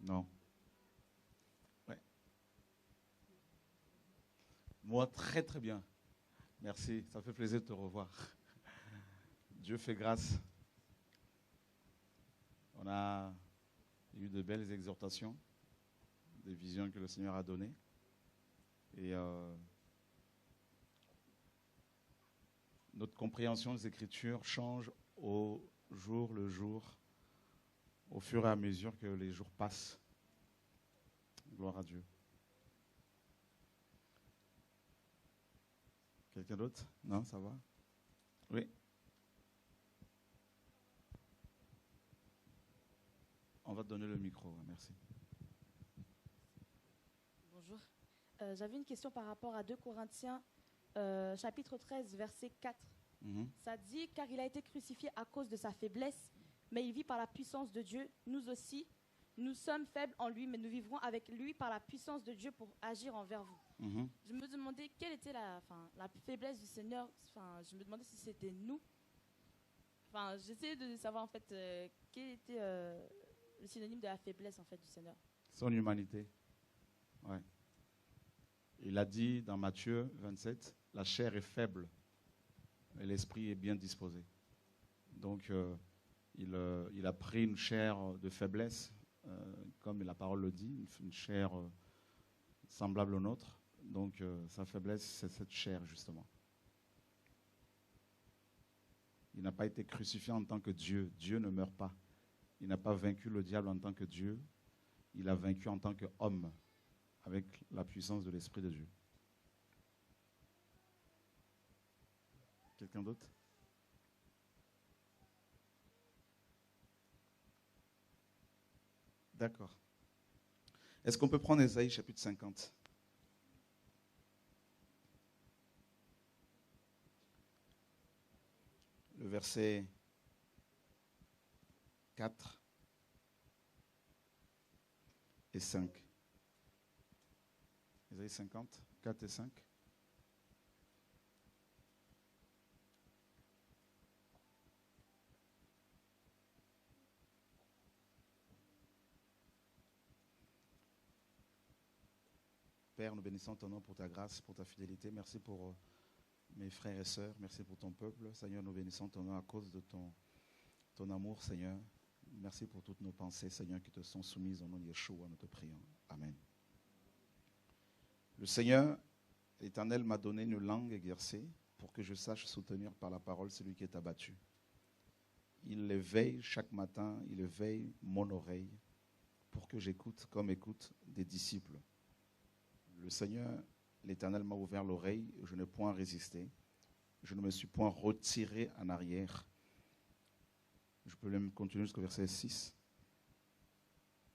Non. Ouais. Moi, très très bien. Merci, ça fait plaisir de te revoir. Dieu fait grâce. On a eu de belles exhortations, des visions que le Seigneur a données. Et notre compréhension des Écritures change au jour le jour, au fur et à mesure que les jours passent. Gloire à Dieu. Quelqu'un d'autre? Non, ça va? Oui. On va te donner le micro, merci. Bonjour. J'avais une question par rapport à 2 Corinthiens, chapitre 13, verset 4. Ça dit, car il a été crucifié à cause de sa faiblesse, mais il vit par la puissance de Dieu. Nous aussi, nous sommes faibles en lui, mais nous vivrons avec lui par la puissance de Dieu pour agir envers vous. Je me demandais quelle était la faiblesse du Seigneur. Je me demandais si c'était nous. J'essayais de savoir en fait quel était le synonyme de la faiblesse en fait du Seigneur. Son humanité. Ouais. Il a dit dans Matthieu 27, la chair est faible et l'esprit est bien disposé. Donc, il a pris une chair de faiblesse, comme la parole le dit, une chair semblable au nôtre. Donc, sa faiblesse, c'est cette chair, justement. Il n'a pas été crucifié en tant que Dieu. Dieu ne meurt pas. Il n'a pas vaincu le diable en tant que Dieu. Il a vaincu en tant qu'homme, avec la puissance de l'Esprit de Dieu. Quelqu'un d'autre? D'accord. Est-ce qu'on peut prendre Ésaïe chapitre 50? Le verset 4 et 5. Ésaïe 50, 4 et 5. Père, nous bénissons ton nom pour ta grâce, pour ta fidélité. Merci pour mes frères et sœurs. Merci pour ton peuple. Seigneur, nous bénissons ton nom à cause de ton amour, Seigneur. Merci pour toutes nos pensées, Seigneur, qui te sont soumises au nom de Yeshua, nous te prions. Amen. Le Seigneur, l'Éternel, m'a donné une langue exercée pour que je sache soutenir par la parole celui qui est abattu. Il éveille chaque matin, il éveille mon oreille pour que j'écoute comme écoute des disciples. Le Seigneur, l'Éternel m'a ouvert l'oreille, je n'ai point résisté. Je ne me suis point retiré en arrière. Je peux même continuer jusqu'au verset 6.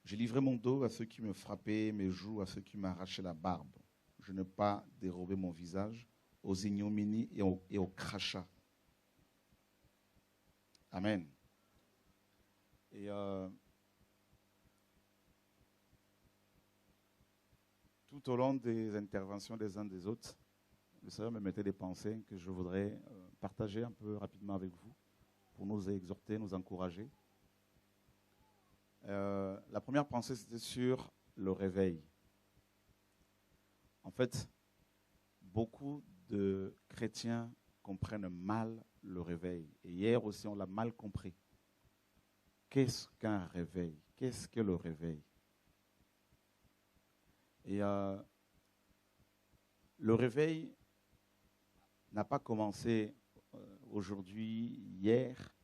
J'ai livré mon dos à ceux qui me frappaient, mes joues à ceux qui m'arrachaient la barbe. Je n'ai pas dérobé mon visage aux ignominies et aux crachats. Amen. Et tout au long des interventions des uns des autres, le Seigneur me mettait des pensées que je voudrais partager un peu rapidement avec vous pour nous exhorter, nous encourager. La première pensée, c'était sur le réveil. En fait, beaucoup de chrétiens comprennent mal le réveil. Et hier aussi, on l'a mal compris. Qu'est-ce qu'un réveil? Qu'est-ce que le réveil? Et le réveil n'a pas commencé aujourd'hui, hier.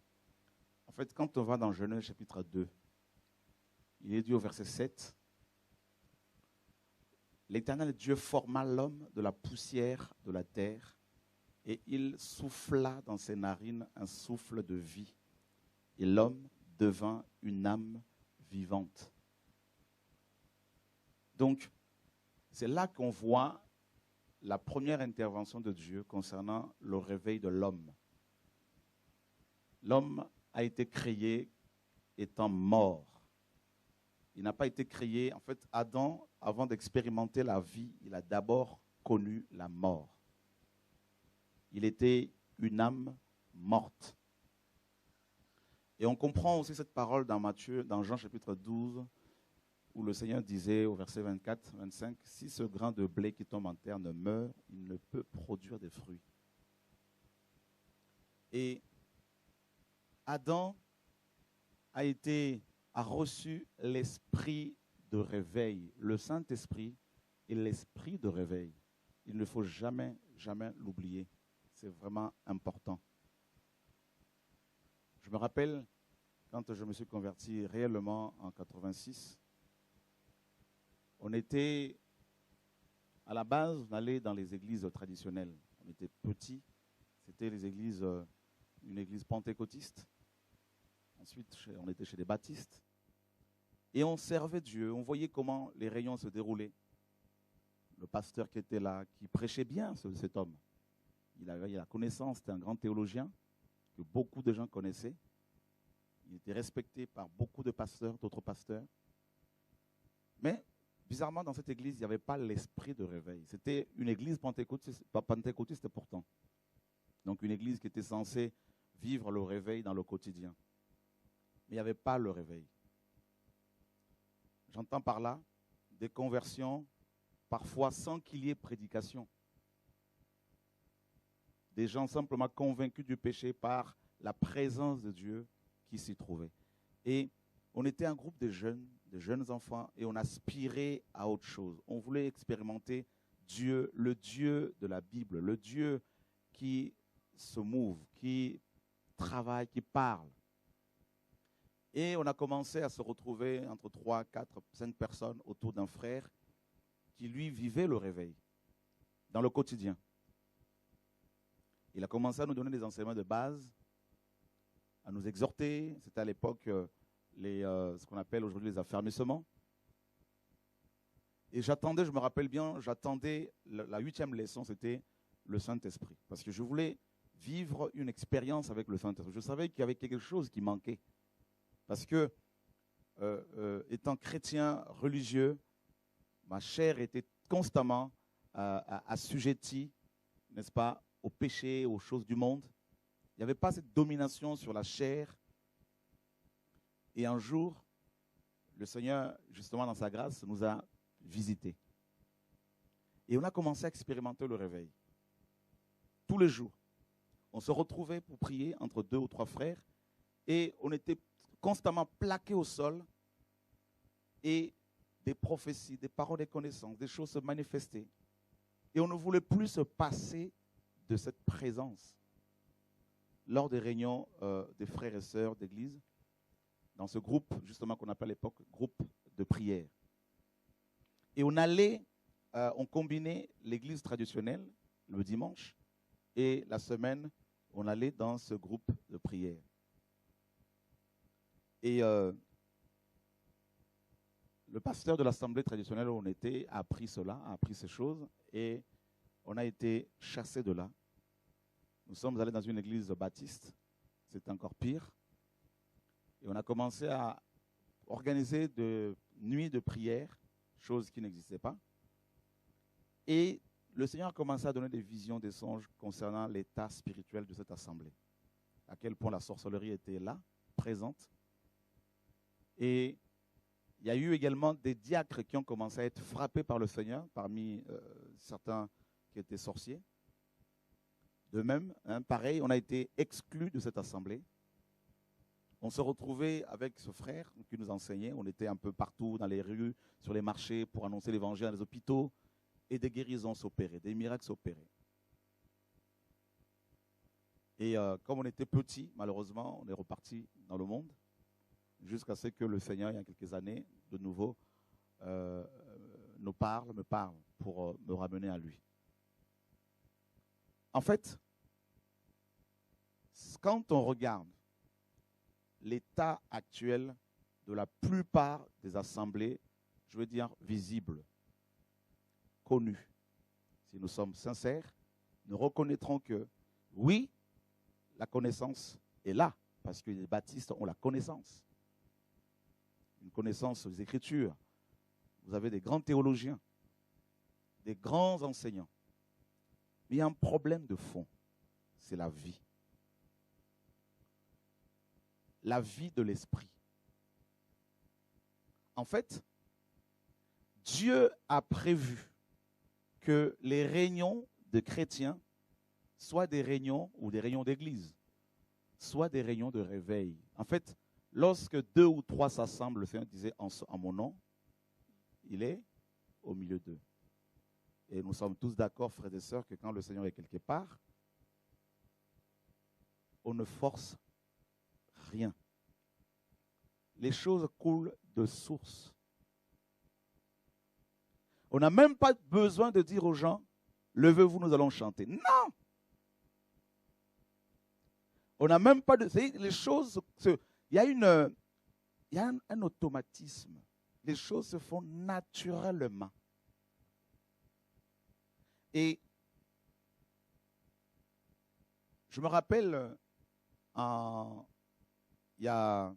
En fait, quand on va dans Genèse chapitre 2, il est dit au verset 7, l'Éternel Dieu forma l'homme de la poussière de la terre et il souffla dans ses narines un souffle de vie. Et l'homme devint une âme vivante. Donc, c'est là qu'on voit la première intervention de Dieu concernant le réveil de l'homme. L'homme a été créé étant mort. Il n'a pas été créé, en fait, Adam, avant d'expérimenter la vie, il a d'abord connu la mort. Il était une âme morte. Et on comprend aussi cette parole dans Matthieu, dans Jean chapitre 12, où le Seigneur disait au verset 24, 25, « Si ce grain de blé qui tombe en terre ne meurt, il ne peut produire des fruits. » Et Adam a reçu l'esprit de réveil, le Saint-Esprit et l'esprit de réveil. Il ne faut jamais, jamais l'oublier. C'est vraiment important. Je me rappelle, quand je me suis converti réellement en 86, on était, à la base, on allait dans les églises traditionnelles. On était petits, c'était les églises, une église pentecôtiste. Ensuite, on était chez les baptistes. Et on servait Dieu, on voyait comment les réunions se déroulaient. Le pasteur qui était là, qui prêchait bien, cet homme. Il avait la connaissance, c'était un grand théologien que beaucoup de gens connaissaient. Il était respecté par beaucoup de pasteurs, d'autres pasteurs. Mais, bizarrement, dans cette église, il n'y avait pas l'esprit de réveil. C'était une église pentecôtiste pourtant. Donc une église qui était censée vivre le réveil dans le quotidien. Mais il n'y avait pas le réveil. J'entends par là des conversions, parfois sans qu'il y ait prédication. Des gens simplement convaincus du péché par la présence de Dieu qui s'y trouvait. Et on était un groupe de jeunes enfants, et on aspirait à autre chose. On voulait expérimenter Dieu, le Dieu de la Bible, le Dieu qui se mouve, qui travaille, qui parle. Et on a commencé à se retrouver entre 3, 4, 5 personnes autour d'un frère qui, lui, vivait le réveil dans le quotidien. Il a commencé à nous donner des enseignements de base, à nous exhorter. C'était à l'époque ce qu'on appelle aujourd'hui les affermissements. Et j'attendais, je me rappelle bien, la 8e leçon, c'était le Saint-Esprit. Parce que je voulais vivre une expérience avec le Saint-Esprit. Je savais qu'il y avait quelque chose qui manquait. Parce que, étant chrétien religieux, ma chair était constamment assujettie, n'est-ce pas, au péché, aux choses du monde. Il n'y avait pas cette domination sur la chair. Et un jour, le Seigneur, justement dans sa grâce, nous a visités. Et on a commencé à expérimenter le réveil. Tous les jours. On se retrouvait pour prier entre 2 ou 3 frères. Et on était constamment plaqués au sol. Et des prophéties, des paroles de connaissance, des choses se manifestaient. Et on ne voulait plus se passer de cette présence. Lors des réunions des frères et sœurs d'église, dans ce groupe, justement, qu'on appelle à l'époque groupe de prière. Et on combinait l'église traditionnelle, le dimanche, et la semaine, on allait dans ce groupe de prière. Et le pasteur de l'assemblée traditionnelle où on était a appris cela, a appris ces choses, et on a été chassés de là. Nous sommes allés dans une église baptiste, c'était encore pire. Et on a commencé à organiser de nuits de prière, chose qui n'existait pas. Et le Seigneur a commencé à donner des visions, des songes concernant l'état spirituel de cette assemblée. À quel point la sorcellerie était là, présente. Et il y a eu également des diacres qui ont commencé à être frappés par le Seigneur, parmi certains qui étaient sorciers. De même, pareil, on a été exclus de cette assemblée. On se retrouvait avec ce frère qui nous enseignait. On était un peu partout dans les rues, sur les marchés, pour annoncer l'évangile dans les hôpitaux. Et des guérisons s'opéraient, des miracles s'opéraient. Et comme on était petits, malheureusement, on est reparti dans le monde, jusqu'à ce que le Seigneur, il y a quelques années, de nouveau, me parle pour me ramener à lui. En fait, quand on regarde l'état actuel de la plupart des assemblées, je veux dire visibles, connues, si nous sommes sincères, nous reconnaîtrons que, oui, la connaissance est là, parce que les baptistes ont la connaissance. Une connaissance des Écritures. Vous avez des grands théologiens, des grands enseignants. Mais il y a un problème de fond, c'est la vie. La vie de l'esprit. En fait, Dieu a prévu que les réunions de chrétiens soient des réunions ou des réunions d'église, soit des réunions de réveil. En fait, lorsque 2 ou 3 s'assemblent, le Seigneur disait en mon nom, il est au milieu d'eux. Et nous sommes tous d'accord, frères et sœurs, que quand le Seigneur est quelque part, on ne force rien. Les choses coulent de source. On n'a même pas besoin de dire aux gens, levez-vous, nous allons chanter. Non! On n'a même pas de... Les choses... Il y a un automatisme. Les choses se font naturellement. Et je me rappelle, il y a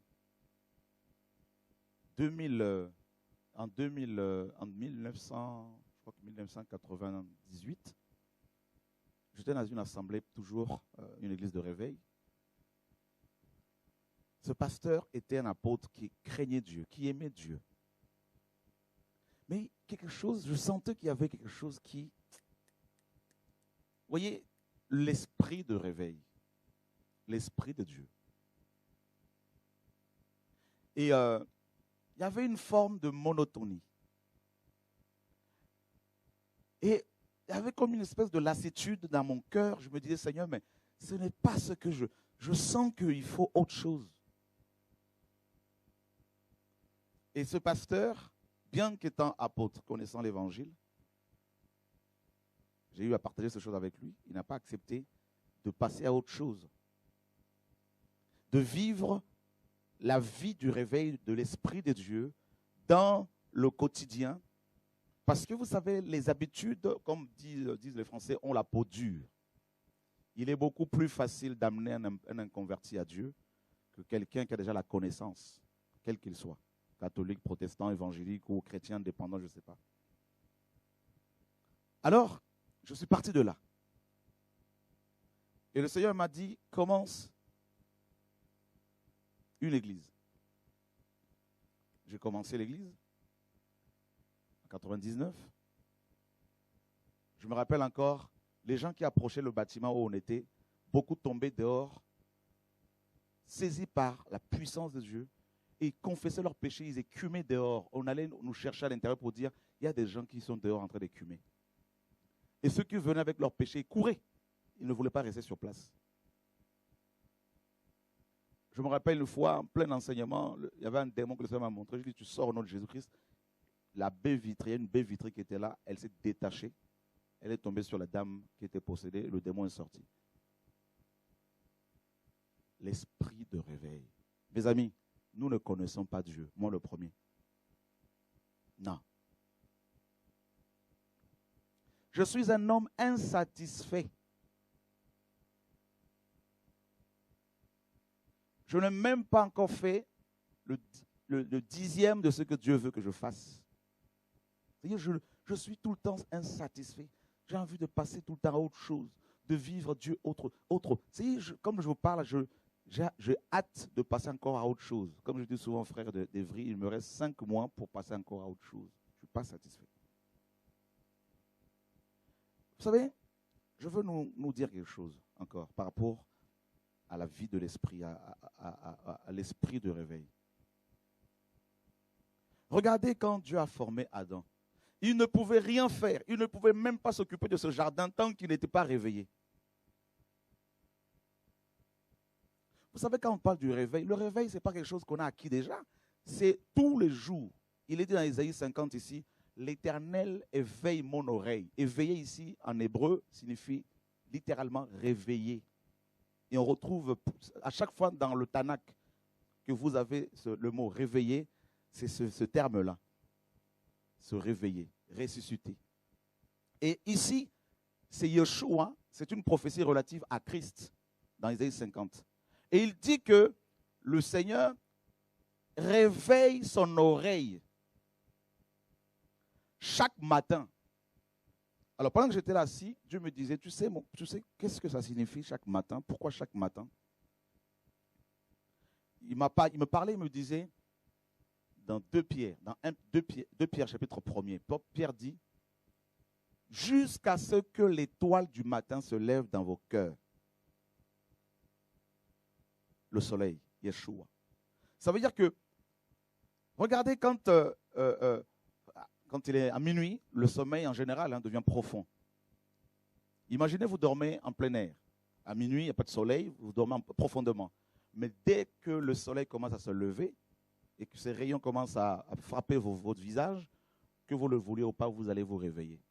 1998, j'étais dans une assemblée, toujours une église de réveil. Ce pasteur était un apôtre qui craignait Dieu, qui aimait Dieu. Mais quelque chose, je sentais qu'il y avait quelque chose qui... Vous voyez, l'esprit de réveil, l'esprit de Dieu. Et il y avait une forme de monotonie. Et il y avait comme une espèce de lassitude dans mon cœur. Je me disais, Seigneur, mais ce n'est pas ce que je sens qu'il faut autre chose. Et ce pasteur, bien qu'étant apôtre, connaissant l'évangile, j'ai eu à partager ces choses avec lui, il n'a pas accepté de passer à autre chose. De vivre la vie du réveil de l'Esprit de Dieu dans le quotidien. Parce que vous savez, les habitudes, comme disent les Français, ont la peau dure. Il est beaucoup plus facile d'amener un inconverti à Dieu que quelqu'un qui a déjà la connaissance, quel qu'il soit. Catholique, protestant, évangélique ou chrétien, indépendant, je ne sais pas. Alors, je suis parti de là. Et le Seigneur m'a dit, commence une église. J'ai commencé l'église en 99. Je me rappelle encore, les gens qui approchaient le bâtiment où on était, beaucoup tombaient dehors, saisis par la puissance de Dieu. Et ils confessaient leurs péchés, ils écumaient dehors. On allait nous chercher à l'intérieur pour dire, il y a des gens qui sont dehors en train d'écumer. Et ceux qui venaient avec leurs péchés, ils couraient. Ils ne voulaient pas rester sur place. Je me rappelle une fois, en plein enseignement, il y avait un démon que le Seigneur m'a montré. Je lui ai dit, tu sors au nom de Jésus-Christ. La baie vitrée, il y a une baie vitrée qui était là, elle s'est détachée. Elle est tombée sur la dame qui était possédée. Le démon est sorti. L'esprit de réveil. Mes amis, nous ne connaissons pas Dieu. Moi, le premier. Non. Je suis un homme insatisfait. Je n'ai même pas encore fait le dixième de ce que Dieu veut que je fasse. C'est-à-dire, je suis tout le temps insatisfait. J'ai envie de passer tout le temps à autre chose, de vivre Dieu autre. C'est-à-dire, comme je vous parle, j'ai hâte de passer encore à autre chose. Comme je dis souvent, frère d'Evry, il me reste 5 mois pour passer encore à autre chose. Je ne suis pas satisfait. Vous savez, je veux nous dire quelque chose encore par rapport à la vie de l'esprit, à l'esprit de réveil. Regardez quand Dieu a formé Adam. Il ne pouvait rien faire. Il ne pouvait même pas s'occuper de ce jardin tant qu'il n'était pas réveillé. Vous savez, quand on parle du réveil, le réveil, ce n'est pas quelque chose qu'on a acquis déjà. C'est tous les jours. Il est dit dans Ésaïe 50 ici, l'Éternel éveille mon oreille. Éveiller ici, en hébreu, signifie littéralement réveiller. Et on retrouve à chaque fois dans le Tanakh que vous avez le mot réveiller, c'est ce terme-là. Se réveiller, ressusciter. Et ici, c'est Yeshua, c'est une prophétie relative à Christ dans Ésaïe 50. Et il dit que le Seigneur réveille son oreille chaque matin. Alors pendant que j'étais là assis, Dieu me disait, tu sais qu'est-ce que ça signifie chaque matin? Pourquoi chaque matin? Il me parlait, il me disait, dans 2 Pierre, dans 2 Pierre chapitre 1er, Pierre dit, jusqu'à ce que l'étoile du matin se lève dans vos cœurs. Le soleil, Yeshua. Ça veut dire que, regardez quand il est à minuit, le sommeil en général devient profond. Imaginez, vous dormez en plein air. À minuit, il n'y a pas de soleil, vous dormez profondément. Mais dès que le soleil commence à se lever et que ses rayons commencent à frapper votre visage, que vous le vouliez ou pas, vous allez vous réveiller.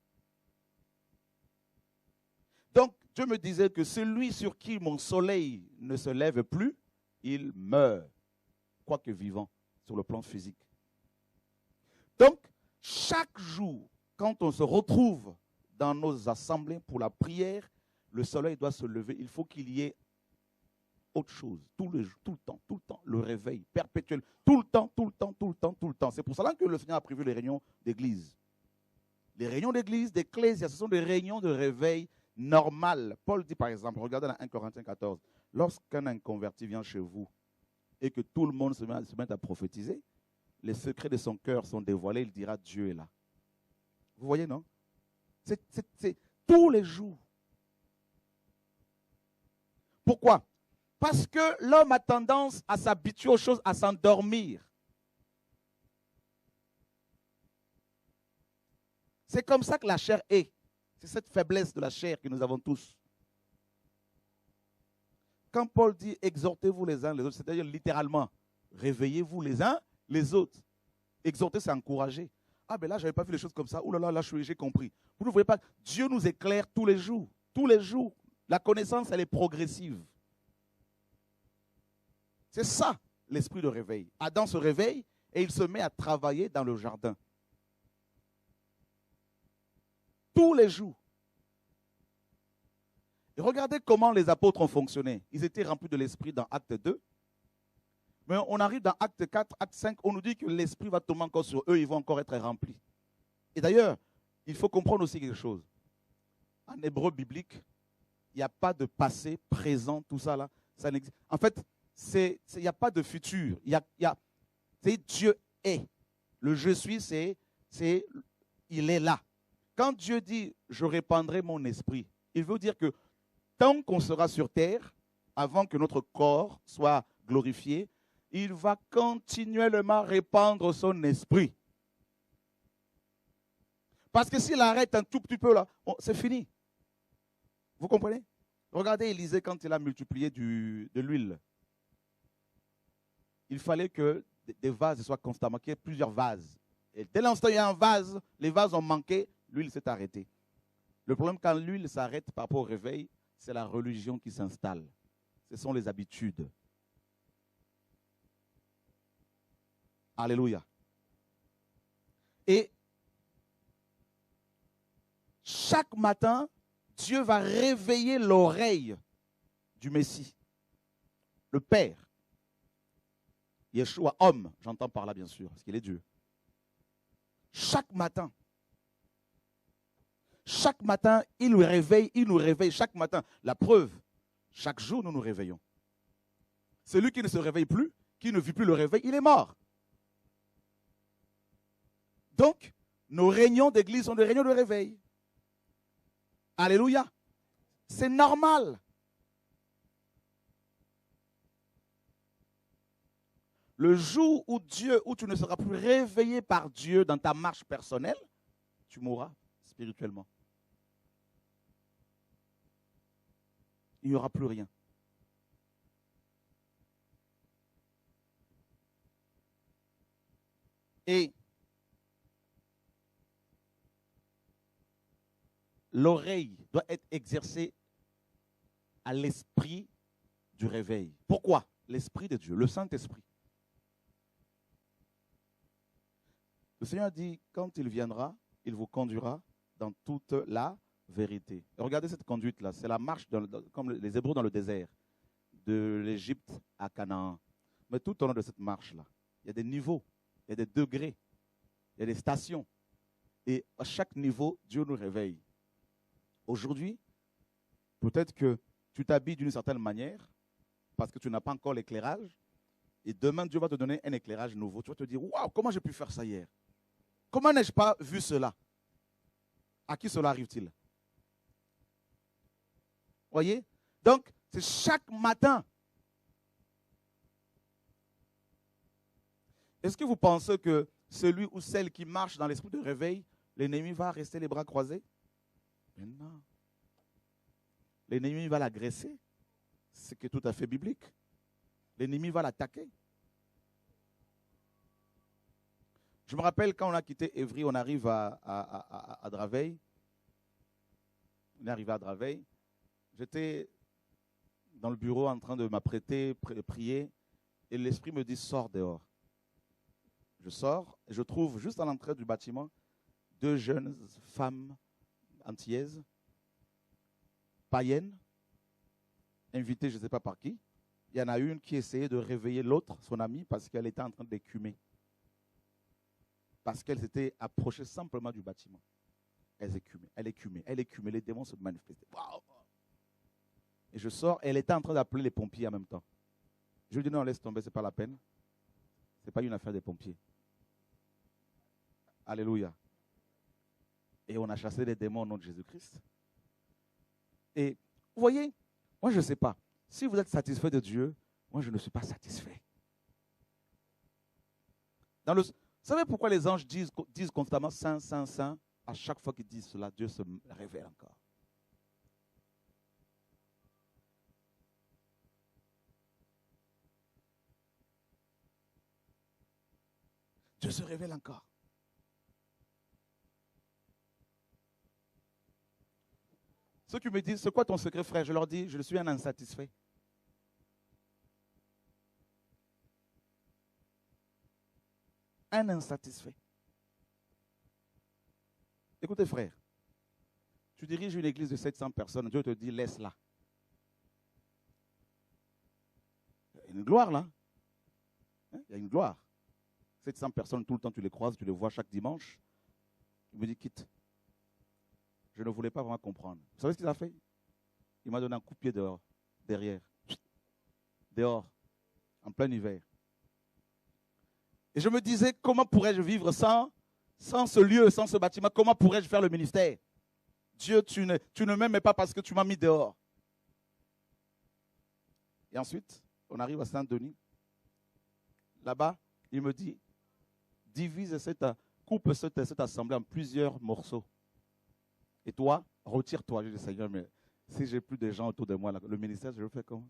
Donc, Dieu me disait que celui sur qui mon soleil ne se lève plus, il meurt, quoique vivant, sur le plan physique. Donc, chaque jour, quand on se retrouve dans nos assemblées pour la prière, le soleil doit se lever. Il faut qu'il y ait autre chose, tout le temps, le réveil perpétuel, tout le temps. C'est pour cela que le Seigneur a prévu les réunions d'église. Les réunions d'église, d'ecclésia, ce sont des réunions de réveil normales. Paul dit par exemple, regardez dans 1 Corinthiens 14, lorsqu'un inconverti vient chez vous et que tout le monde se met à prophétiser, les secrets de son cœur sont dévoilés, il dira Dieu est là. Vous voyez, non? C'est tous les jours. Pourquoi? Parce que l'homme a tendance à s'habituer aux choses, à s'endormir. C'est comme ça que la chair est. C'est cette faiblesse de la chair que nous avons tous. Quand Paul dit exhortez-vous les uns les autres, c'est-à-dire littéralement, réveillez-vous les uns les autres. Exhorter, c'est encourager. Ah ben là, je n'avais pas vu les choses comme ça. Ouh là là, là, j'ai compris. Vous ne voyez pas, Dieu nous éclaire tous les jours. Tous les jours. La connaissance, elle est progressive. C'est ça, l'esprit de réveil. Adam se réveille et il se met à travailler dans le jardin. Tous les jours. Et regardez comment les apôtres ont fonctionné. Ils étaient remplis de l'esprit dans Acte 2. Mais on arrive dans Acte 4, Acte 5, on nous dit que l'esprit va tomber encore sur eux, ils vont encore être remplis. Et d'ailleurs, il faut comprendre aussi quelque chose. En hébreu biblique, il n'y a pas de passé, présent, tout ça là. Ça n'existe. En fait, il n'y a pas de futur. C'est Dieu est. Le je suis, il est là. Quand Dieu dit je répandrai mon esprit, il veut dire que tant qu'on sera sur terre, avant que notre corps soit glorifié, il va continuellement répandre son esprit. Parce que s'il arrête un tout petit peu là, c'est fini. Vous comprenez? Regardez Élisée quand il a multiplié de l'huile. Il fallait que des vases soient constamment, qu'il y ait plusieurs vases. Et dès l'instant où il y a un vase, les vases ont manqué, l'huile s'est arrêtée. Le problème quand l'huile s'arrête par rapport au réveil, c'est la religion qui s'installe. Ce sont les habitudes. Alléluia. Et chaque matin, Dieu va réveiller l'oreille du Messie, le Père. Yeshua, homme, j'entends par là bien sûr, parce qu'il est Dieu. Chaque matin, il nous réveille chaque matin. La preuve, chaque jour, nous nous réveillons. Celui qui ne se réveille plus, qui ne vit plus le réveil, il est mort. Donc, nos réunions d'église sont des réunions de réveil. Alléluia. C'est normal. Le jour où tu ne seras plus réveillé par Dieu dans ta marche personnelle, tu mourras spirituellement. Il n'y aura plus rien. Et l'oreille doit être exercée à l'esprit du réveil. Pourquoi? L'esprit de Dieu, le Saint-Esprit. Le Seigneur dit, quand il viendra, il vous conduira dans toute la vérité. Et regardez cette conduite-là, c'est la marche comme les Hébreux dans le désert, de l'Égypte à Canaan. Mais tout au long de cette marche-là, il y a des niveaux, il y a des degrés, il y a des stations. Et à chaque niveau, Dieu nous réveille. Aujourd'hui, peut-être que tu t'habilles d'une certaine manière, parce que tu n'as pas encore l'éclairage, Et demain, Dieu va te donner un éclairage nouveau. Tu vas te dire, waouh, comment j'ai pu faire ça hier? Comment n'ai-je pas vu cela? À qui cela arrive-t-il? Voyez? Donc, c'est chaque matin. Est-ce que vous pensez que celui ou celle qui marche dans l'esprit de réveil, l'ennemi va rester les bras croisés? Mais non. L'ennemi va l'agresser. C'est tout à fait biblique. L'ennemi va l'attaquer. Je me rappelle quand on a quitté Évry, on arrive à Draveil. On est arrivé à Draveil. J'étais dans le bureau en train de m'apprêter, prier, et l'esprit me dit, sors dehors. Je sors et je trouve juste à l'entrée du bâtiment 2 jeunes femmes antillaises, païennes, invitées je ne sais pas par qui. Il y en a une qui essayait de réveiller l'autre, son amie, parce qu'elle était en train d'écumer. Parce qu'elle s'était approchée simplement du bâtiment. Elle écumait, les démons se manifestaient. Et je sors, et elle était en train d'appeler les pompiers en même temps. Je lui dis non, laisse tomber, ce n'est pas la peine. Ce n'est pas une affaire des pompiers. Alléluia. Et on a chassé les démons au nom de Jésus-Christ. Et vous voyez, moi je ne sais pas. Si vous êtes satisfait de Dieu, moi je ne suis pas satisfait. Vous savez pourquoi les anges disent constamment Saint, Saint, Saint? À chaque fois qu'ils disent cela, Dieu se révèle encore. Dieu se révèle encore. Ceux qui me disent, c'est quoi ton secret, frère? Je leur dis, je suis un insatisfait. Un insatisfait. Écoutez, frère, tu diriges une église de 700 personnes, Dieu te dit, laisse-la. Il y a une gloire là. Il y a une gloire. 700 personnes, tout le temps, tu les croises, tu les vois chaque dimanche. Il me dit, quitte. Je ne voulais pas vraiment comprendre. Vous savez ce qu'il a fait? Il m'a donné un coup de pied dehors, derrière. Dehors, en plein hiver. Et je me disais, comment pourrais-je vivre sans ce lieu, sans ce bâtiment? Comment pourrais-je faire le ministère? Dieu, tu ne m'aimais pas parce que tu m'as mis dehors. Et ensuite, on arrive à Saint-Denis. Là-bas, il me dit, coupe cette assemblée en plusieurs morceaux. Et toi, retire-toi. Je dis, Seigneur, mais si j'ai plus de gens autour de moi, le ministère, je le fais comment?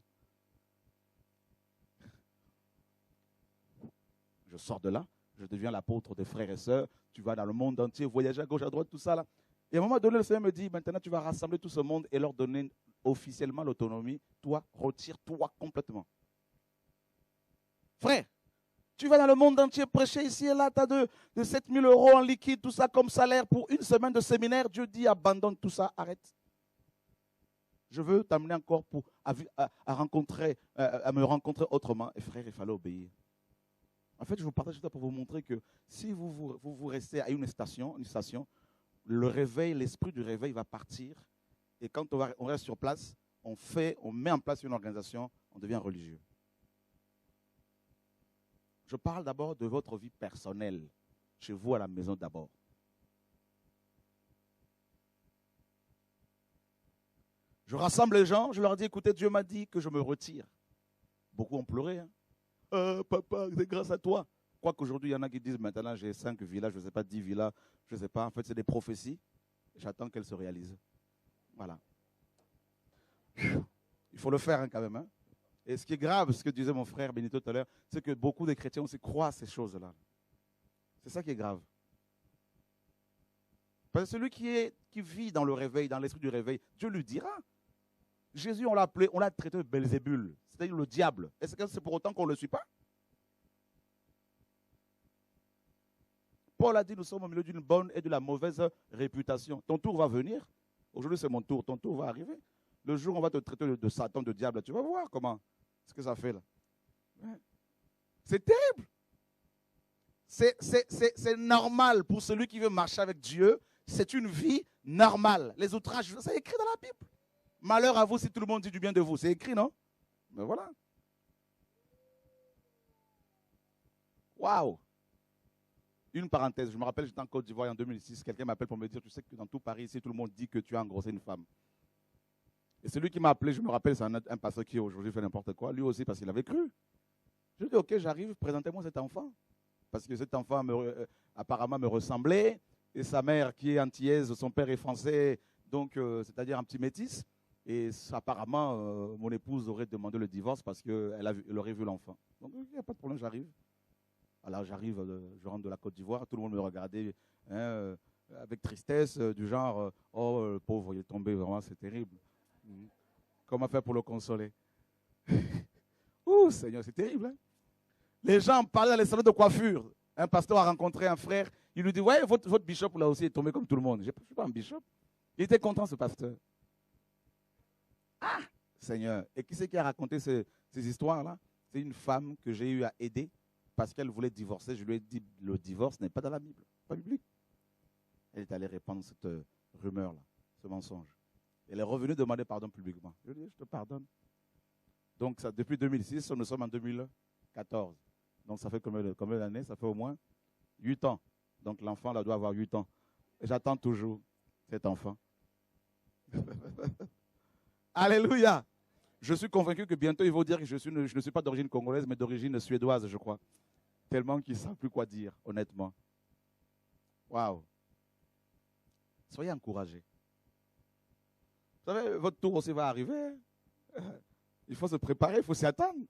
Je sors de là, je deviens l'apôtre des frères et sœurs. Tu vas dans le monde entier, voyager à gauche, à droite, tout ça là. Et à un moment donné, le Seigneur me dit, maintenant tu vas rassembler tout ce monde et leur donner officiellement l'autonomie. Toi, retire-toi complètement. Frère, tu vas dans le monde entier prêcher ici et là, tu as de 7 000 € en liquide, tout ça comme salaire pour une semaine de séminaire. Dieu dit, abandonne tout ça, arrête. Je veux t'amener encore à me rencontrer autrement. Et frère, il fallait obéir. En fait, je vous partage ça pour vous montrer que si vous restez à une station, le réveil, l'esprit du réveil va partir. Et quand on reste sur place, on met en place une organisation, on devient religieux. Je parle d'abord de votre vie personnelle, chez vous à la maison d'abord. Je rassemble les gens, je leur dis, écoutez, Dieu m'a dit que je me retire. Beaucoup ont pleuré. Hein. Papa, c'est grâce à toi. Quoiqu'aujourd'hui, il y en a qui disent, maintenant j'ai 5 villas, je ne sais pas, 10 villas, je ne sais pas. En fait, c'est des prophéties. J'attends qu'elles se réalisent. Voilà. Il faut le faire hein, quand même. Hein. Et ce qui est grave, ce que disait mon frère Benito tout à l'heure, c'est que beaucoup de chrétiens aussi croient à ces choses-là. C'est ça qui est grave. Parce que celui qui vit dans le réveil, dans l'esprit du réveil, Dieu lui dira. Jésus, on l'a traité de Belzébul, c'est-à-dire le diable. Est-ce que c'est pour autant qu'on ne le suit pas? Paul a dit, nous sommes au milieu d'une bonne et de la mauvaise réputation. Ton tour va venir. Aujourd'hui, c'est mon tour. Ton tour va arriver. Le jour où on va te traiter de Satan, de diable, tu vas voir comment. Ce que ça fait là. Ouais. C'est terrible. C'est normal pour celui qui veut marcher avec Dieu. C'est une vie normale. Les outrages, c'est écrit dans la Bible. Malheur à vous si tout le monde dit du bien de vous. C'est écrit, non? Mais voilà. Waouh! Une parenthèse, je me rappelle, j'étais en Côte d'Ivoire en 2006, quelqu'un m'appelle pour me dire, tu sais que dans tout Paris, ici, tout le monde dit que tu as engrossé une femme. Et celui qui m'a appelé, je me rappelle, c'est un pasteur qui aujourd'hui fait n'importe quoi, lui aussi parce qu'il avait cru. Je lui ai dit, ok, j'arrive, présentez-moi cet enfant. Parce que cet enfant apparemment me ressemblait, et sa mère qui est antillaise, son père est français, donc c'est-à-dire un petit métis. Et apparemment, mon épouse aurait demandé le divorce parce qu'elle aurait vu l'enfant. Donc il n'y a pas de problème, j'arrive. Alors j'arrive, je rentre de la Côte d'Ivoire, tout le monde me regardait avec tristesse, du genre, oh le pauvre, il est tombé, vraiment c'est terrible. Comment faire pour le consoler? Ouh Seigneur, c'est terrible. Hein? Les gens parlaient dans les salons de coiffure. Un pasteur a rencontré un frère, il lui dit, ouais, votre bishop là aussi est tombé comme tout le monde. Je ne suis pas un bishop. Il était content ce pasteur. Ah Seigneur, et qui c'est qui a raconté ces histoires-là? C'est une femme que j'ai eu à aider. Parce qu'elle voulait divorcer, je lui ai dit, le divorce n'est pas dans la Bible, pas biblique. Elle est allée répandre cette rumeur-là, ce mensonge. Elle est revenue demander pardon publiquement. Je lui ai dit, je te pardonne. Donc, ça, depuis 2006, nous sommes en 2014. Donc, ça fait combien d'années? Ça fait au moins 8 ans. Donc, l'enfant là doit avoir 8 ans. Et j'attends toujours cet enfant. Alléluia! Je suis convaincu que bientôt, ils vont dire que je ne suis pas d'origine congolaise, mais d'origine suédoise, je crois. Tellement qu'ils ne savent plus quoi dire, honnêtement. Waouh! Soyez encouragés. Vous savez, votre tour aussi va arriver. Il faut se préparer, il faut s'y attendre.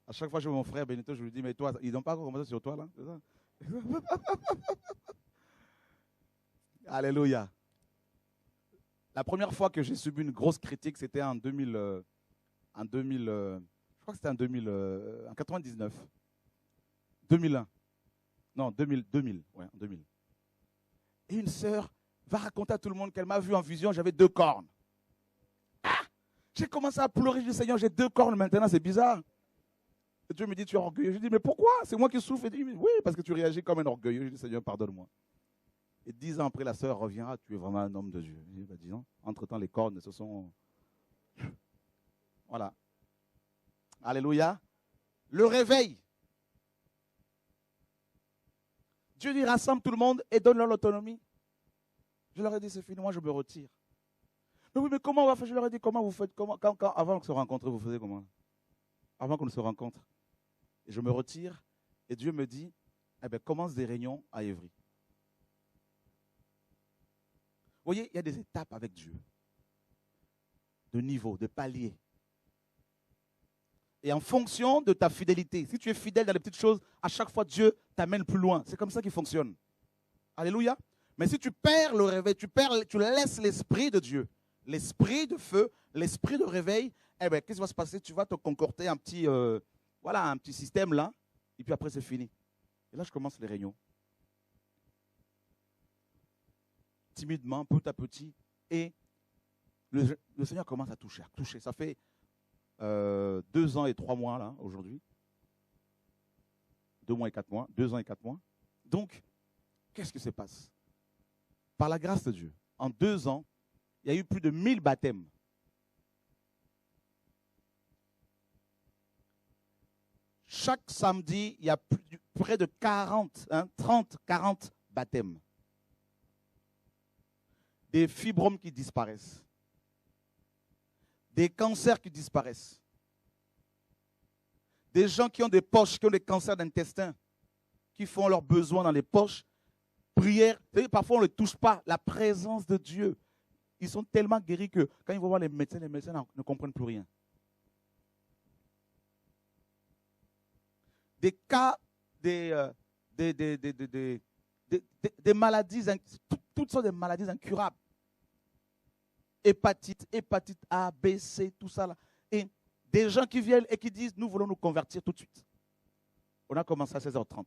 À chaque fois que je vois mon frère Benito, je lui dis, mais toi, ils n'ont pas encore commencé sur toi, là? C'est ça? Alléluia. La première fois que j'ai subi une grosse critique, c'était en 2000, je crois que c'était en 99. 2001. Non, 2000. Ouais, en 2000. Et une sœur va raconter à tout le monde qu'elle m'a vu en vision, j'avais 2 cornes. Ah! J'ai commencé à pleurer, je dis, Seigneur, j'ai 2 cornes maintenant, c'est bizarre. Et Dieu me dit, tu es orgueilleux. Je dis, mais pourquoi? C'est moi qui souffre. Il dit, oui, parce que tu réagis comme un orgueilleux. Je dis, Seigneur, pardonne-moi. Et 10 ans après, la sœur revient, ah, tu es vraiment un homme de Dieu. Je dis, bah, dis donc, entre-temps, les cornes se sont... Voilà. Alléluia. Le réveil. Dieu dit, rassemble tout le monde et donne-leur l'autonomie. Je leur ai dit, c'est fini, moi je me retire. Mais oui, mais comment on va faire? Je leur ai dit, comment vous faites? Avant qu'on se rencontre, vous faisiez comment? Avant qu'on ne se rencontre. Et je me retire et Dieu me dit, eh bien, commence des réunions à Évry. Vous voyez, il y a des étapes avec Dieu. De niveau, de paliers. Et en fonction de ta fidélité, si tu es fidèle dans les petites choses, à chaque fois Dieu t'amène plus loin. C'est comme ça qu'il fonctionne. Alléluia. Mais si tu perds le réveil, tu laisses l'esprit de Dieu, l'esprit de feu, l'esprit de réveil, eh bien, qu'est-ce qui va se passer? Tu vas te concocter un petit système là, et puis après c'est fini. Et là, je commence les réunions. Timidement, petit à petit, et le Seigneur commence à toucher. Ça fait 2 ans et 3 mois là, aujourd'hui. 2 mois et 4 mois. 2 ans et 4 mois. Donc, qu'est-ce qui se passe? Par la grâce de Dieu, en 2 ans, il y a eu plus de 1000 baptêmes. Chaque samedi, il y a près de 40 baptêmes. Des fibromes qui disparaissent. Des cancers qui disparaissent. Des gens qui ont des poches, qui ont des cancers d'intestin, qui font leurs besoins dans les poches. Prière, parfois on ne les touche pas. La présence de Dieu. Ils sont tellement guéris que quand ils vont voir les médecins ne comprennent plus rien. Des cas, des maladies, toutes sortes de maladies incurables. Hépatite A, B, C, tout ça là. Et des gens qui viennent et qui disent, nous voulons nous convertir tout de suite. On a commencé à 16h30.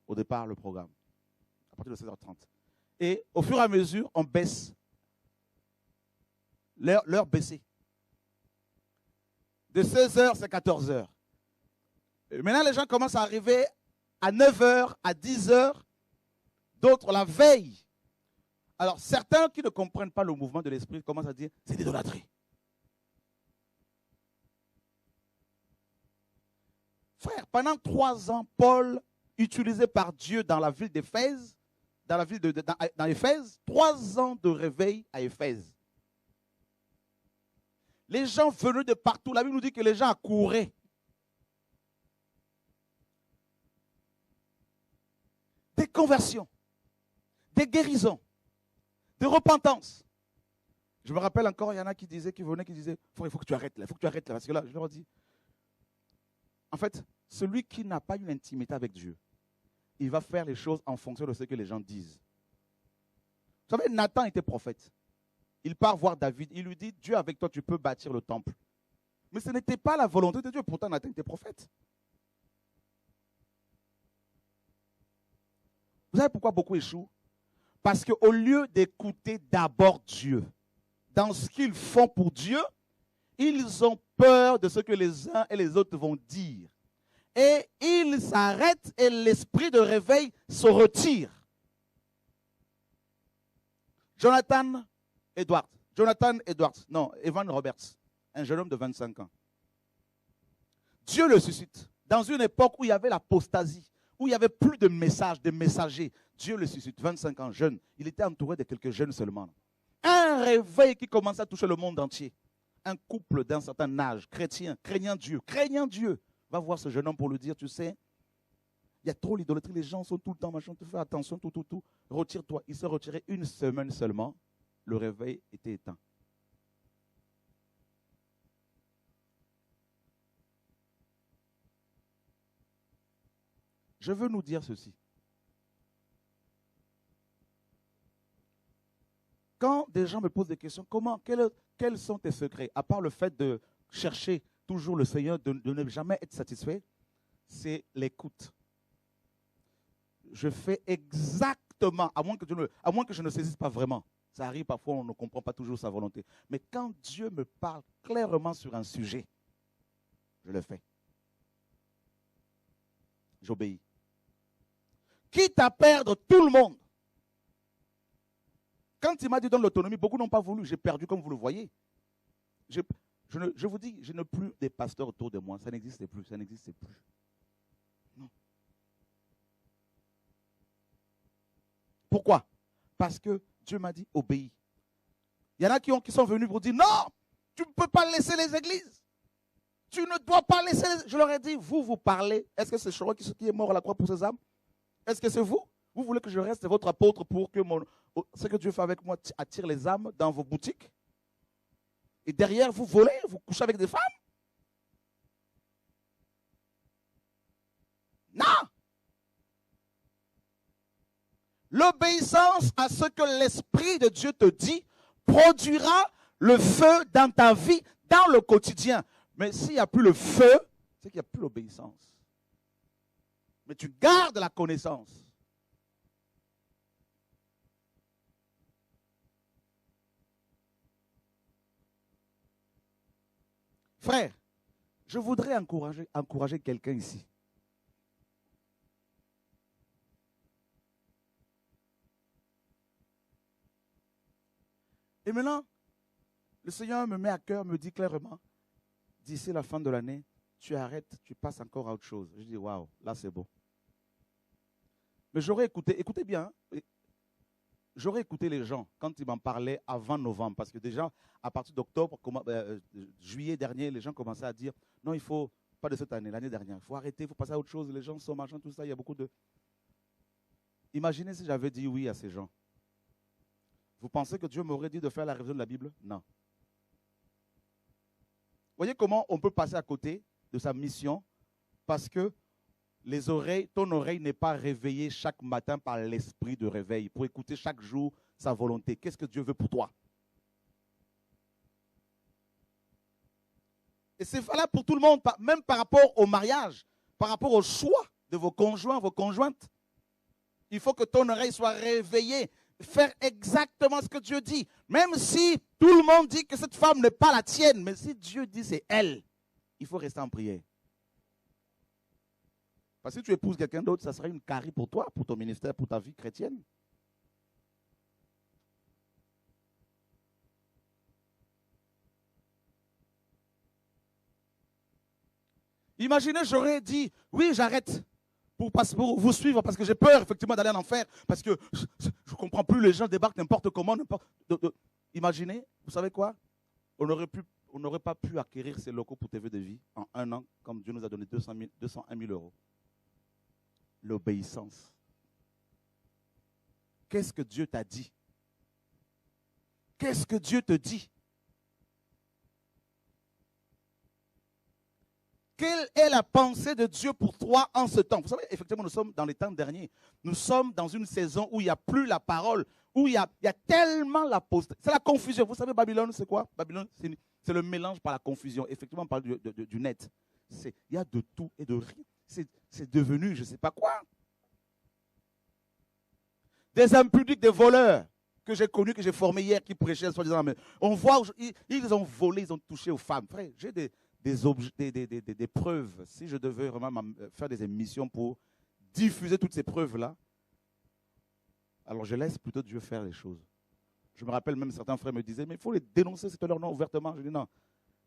Au départ, le programme. À partir de 16h30. Et au fur et à mesure, on baisse. L'heure baissée. De 16h, c'est 14h. Et maintenant, les gens commencent à arriver à 9h, à 10h. D'autres, la veille. Alors, certains qui ne comprennent pas le mouvement de l'esprit commencent à dire, c'est l'idolâtrie. Frère, pendant 3 ans, Paul, utilisé par Dieu dans la ville d'Éphèse, dans Éphèse, 3 ans de réveil à Éphèse. Les gens venaient de partout. La Bible nous dit que les gens accouraient. Des conversions, des guérisons, des repentances. Je me rappelle encore, il y en a qui disaient, qui disaient, il faut que tu arrêtes là, il faut que tu arrêtes là. Parce que là, je leur dis, en fait, celui qui n'a pas une intimité avec Dieu, il va faire les choses en fonction de ce que les gens disent. Vous savez, Nathan était prophète. Il part voir David, il lui dit, Dieu avec toi, tu peux bâtir le temple. Mais ce n'était pas la volonté de Dieu, pourtant Nathan était prophète. Vous savez pourquoi beaucoup échouent? Parce qu'au lieu d'écouter d'abord Dieu, dans ce qu'ils font pour Dieu, ils ont peur de ce que les uns et les autres vont dire. Et ils s'arrêtent et l'esprit de réveil se retire. Evan Roberts, un jeune homme de 25 ans. Dieu le suscite. Dans une époque où il y avait l'apostasie, où il n'y avait plus de messages, de messagers, Dieu le suscite. 25 ans, jeune. Il était entouré de quelques jeunes seulement. Un réveil qui commençait à toucher le monde entier. Un couple d'un certain âge, chrétien, craignant Dieu, va voir ce jeune homme pour lui dire, tu sais, il y a trop l'idolâtrie, les gens sont tout le temps, machin, tu fais attention, tout. Retire-toi. Il s'est retiré 1 semaine seulement. Le réveil était éteint. Je veux nous dire ceci. Quand des gens me posent des questions, quels sont tes secrets? À part le fait de chercher toujours le Seigneur, de ne jamais être satisfait, c'est l'écoute. Je fais exactement, à moins que je ne saisisse pas vraiment. Ça arrive parfois, on ne comprend pas toujours sa volonté. Mais quand Dieu me parle clairement sur un sujet, je le fais. J'obéis. Quitte à perdre tout le monde. Quand il m'a dit donne l'autonomie, beaucoup n'ont pas voulu. J'ai perdu comme vous le voyez. Je vous dis, je n'ai plus des pasteurs autour de moi. Ça n'existe plus. Ça n'existe plus. Non. Pourquoi? Parce que Dieu m'a dit obéis. Il y en a qui sont venus pour dire non, tu ne peux pas laisser les églises. Tu ne dois pas laisser les... Je leur ai dit, vous parlez. Est-ce que c'est Choro qui est mort à la croix pour ses âmes? Est-ce que c'est vous? Vous voulez que je reste votre apôtre pour que ce que Dieu fait avec moi attire les âmes dans vos boutiques? Et derrière, vous volez, vous couchez avec des femmes? Non! L'obéissance à ce que l'Esprit de Dieu te dit produira le feu dans ta vie, dans le quotidien. Mais s'il n'y a plus le feu, c'est qu'il n'y a plus l'obéissance. Mais tu gardes la connaissance. Frère, je voudrais encourager quelqu'un ici. Et maintenant, le Seigneur me met à cœur, me dit clairement, d'ici la fin de l'année, tu arrêtes, tu passes encore à autre chose. Je dis, waouh, là c'est beau. Mais j'aurais écoutez bien, j'aurais écouté les gens quand ils m'en parlaient avant novembre, parce que déjà, à partir d'octobre, juillet dernier, les gens commençaient à dire, non, il faut, pas de cette année, l'année dernière, il faut arrêter, il faut passer à autre chose, les gens sont machin, tout ça, il y a beaucoup de... Imaginez si j'avais dit oui à ces gens. Vous pensez que Dieu m'aurait dit de faire la révision de la Bible? Non. Voyez comment on peut passer à côté de sa mission parce que ton oreille n'est pas réveillée chaque matin par l'esprit de réveil pour écouter chaque jour sa volonté. Qu'est-ce que Dieu veut pour toi? Et c'est valable pour tout le monde, même par rapport au mariage, par rapport au choix de vos conjoints, vos conjointes. Il faut que ton oreille soit réveillée. Faire exactement ce que Dieu dit. Même si tout le monde dit que cette femme n'est pas la tienne, mais si Dieu dit c'est elle, il faut rester en prière. Parce que si tu épouses quelqu'un d'autre, ça serait une carie pour toi, pour ton ministère, pour ta vie chrétienne. Imaginez, j'aurais dit, oui, j'arrête. pour vous suivre, parce que j'ai peur effectivement d'aller en enfer, parce que je ne comprends plus, les gens débarquent n'importe comment, Imaginez, vous savez quoi? On n'aurait pas pu acquérir ces locaux pour TV de vie en 1 an, comme Dieu nous a donné 201 000 euros. L'obéissance. Qu'est-ce que Dieu t'a dit? Qu'est-ce que Dieu te dit? Quelle est la pensée de Dieu pour toi en ce temps? Vous savez, effectivement, nous sommes dans les temps derniers. Nous sommes dans une saison où il n'y a plus la parole, où il y a tellement la pause. C'est la confusion. Vous savez, Babylone, c'est quoi? Babylone, c'est le mélange par la confusion. Effectivement, on parle du net. Il y a de tout et de rien. C'est devenu je ne sais pas quoi. Des impudiques, des voleurs que j'ai connus, que j'ai formés hier, qui prêchaient, soi-disant. On voit, ils ont volé, ils ont touché aux femmes. Frère, j'ai des preuves. Si je devais vraiment faire des émissions pour diffuser toutes ces preuves-là, alors je laisse plutôt Dieu faire les choses. Je me rappelle même certains frères me disaient, mais il faut les dénoncer, c'est leur nom ouvertement. Je dis non.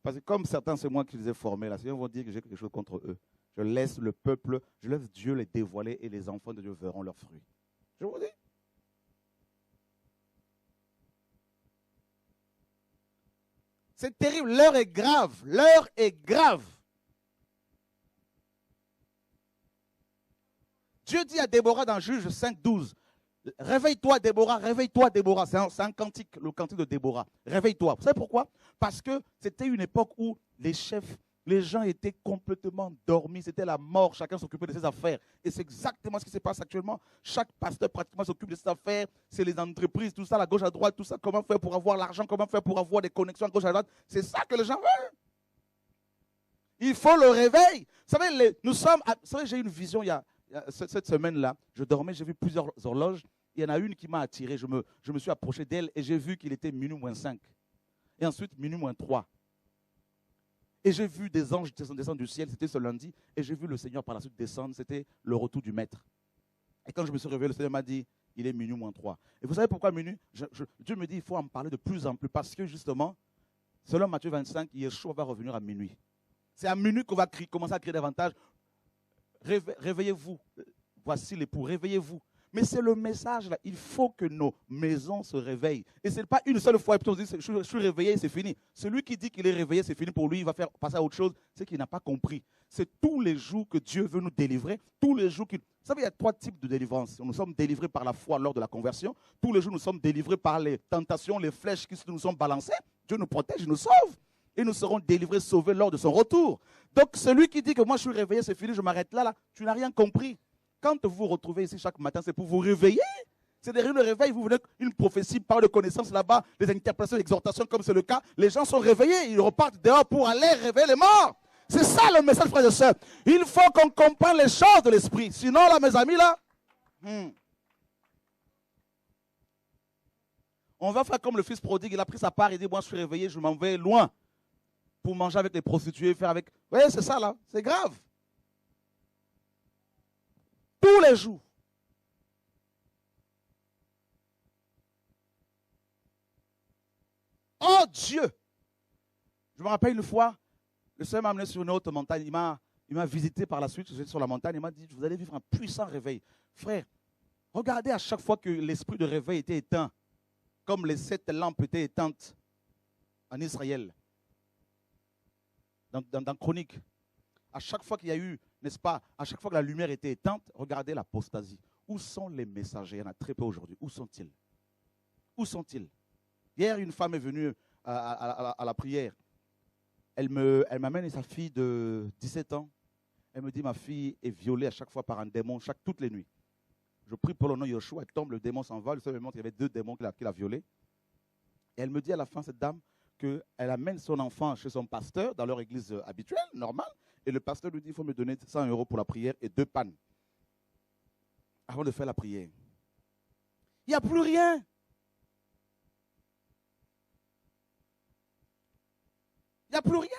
Parce que comme certains, c'est moi qui les ai formés, là, si ils vont dire que j'ai quelque chose contre eux, je laisse le peuple, je laisse Dieu les dévoiler et les enfants de Dieu verront leurs fruits. Je vous dis. C'est terrible, l'heure est grave, l'heure est grave. Dieu dit à Déborah dans Juge 5:12, réveille-toi Déborah, c'est un cantique, le cantique de Déborah, réveille-toi. Vous savez pourquoi? Parce que c'était une époque où les chefs, les gens étaient complètement dormis, c'était la mort, chacun s'occupait de ses affaires. Et c'est exactement ce qui se passe actuellement. Chaque pasteur pratiquement s'occupe de ses affaires, c'est les entreprises, tout ça, la gauche à droite, tout ça, comment faire pour avoir l'argent, comment faire pour avoir des connexions à gauche à droite. C'est ça que les gens veulent. Il faut le réveil. Vous savez, vous savez, j'ai eu une vision cette semaine-là, je dormais, j'ai vu plusieurs horloges, il y en a une qui m'a attiré, je me suis approché d'elle et j'ai vu qu'il était minuit moins 5. Et ensuite minuit moins 3. Et j'ai vu des anges descendre du ciel, c'était ce lundi, et j'ai vu le Seigneur par la suite descendre, c'était le retour du Maître. Et quand je me suis réveillé, le Seigneur m'a dit, il est minuit moins 3. Et vous savez pourquoi minuit? Dieu me dit, il faut en parler de plus en plus, parce que justement, selon Matthieu 25, Yeshua va revenir à minuit. C'est à minuit qu'on va commencer à crier davantage. Réveillez-vous, voici l'époux, réveillez-vous. Mais c'est le message là, il faut que nos maisons se réveillent. Et ce n'est pas une seule fois, et puis on se dit, je suis réveillé, c'est fini. Celui qui dit qu'il est réveillé, c'est fini pour lui, il va faire passer à autre chose, c'est qu'il n'a pas compris. C'est tous les jours que Dieu veut nous délivrer, tous les jours qu'il... Vous savez, il y a 3 types de délivrance. Nous sommes délivrés par la foi lors de la conversion. Tous les jours, nous sommes délivrés par les tentations, les flèches qui nous sont balancées. Dieu nous protège, il nous sauve. Et nous serons délivrés, sauvés lors de son retour. Donc, celui qui dit que moi je suis réveillé, c'est fini, je m'arrête là, tu n'as rien compris. Quand vous vous retrouvez ici chaque matin, c'est pour vous réveiller. C'est derrière le réveil, vous venez une prophétie, par de connaissance là-bas, des interprétations, des exhortations, comme c'est le cas. Les gens sont réveillés, ils repartent dehors pour aller réveiller les morts. C'est ça le message, frères et sœurs. Il faut qu'on comprenne les choses de l'esprit. Sinon, là, mes amis, là, on va faire comme le fils prodigue. Il a pris sa part, il dit, moi je suis réveillé, je m'en vais loin pour manger avec les prostituées, faire avec... Oui, c'est ça là, c'est grave. Tous les jours. Oh Dieu! Je me rappelle une fois, le Seigneur m'a amené sur une haute montagne, il m'a visité par la suite, j'étais sur la montagne, il m'a dit, vous allez vivre un puissant réveil. Frère, regardez à chaque fois que l'esprit de réveil était éteint, comme les 7 lampes étaient éteintes en Israël. Dans Chronique, à chaque fois qu'il y a eu, n'est-ce pas, à chaque fois que la lumière était éteinte, regardez l'apostasie. Où sont les messagers? Il y en a très peu aujourd'hui. Où sont-ils? Où sont-ils? Hier, une femme est venue à la prière. Elle m'amène sa fille de 17 ans. Elle me dit, ma fille est violée à chaque fois par un démon, toutes les nuits. Je prie pour le nom de Yeshua, elle tombe, le démon s'en va. Le Seigneur me montre qu'il y avait 2 démons qui l'a violée. Et elle me dit à la fin, cette dame, qu'elle amène son enfant chez son pasteur dans leur église habituelle, normale, et le pasteur lui dit, il faut me donner 100 € pour la prière et 2 pannes avant de faire la prière. Il n'y a plus rien. Il n'y a plus rien.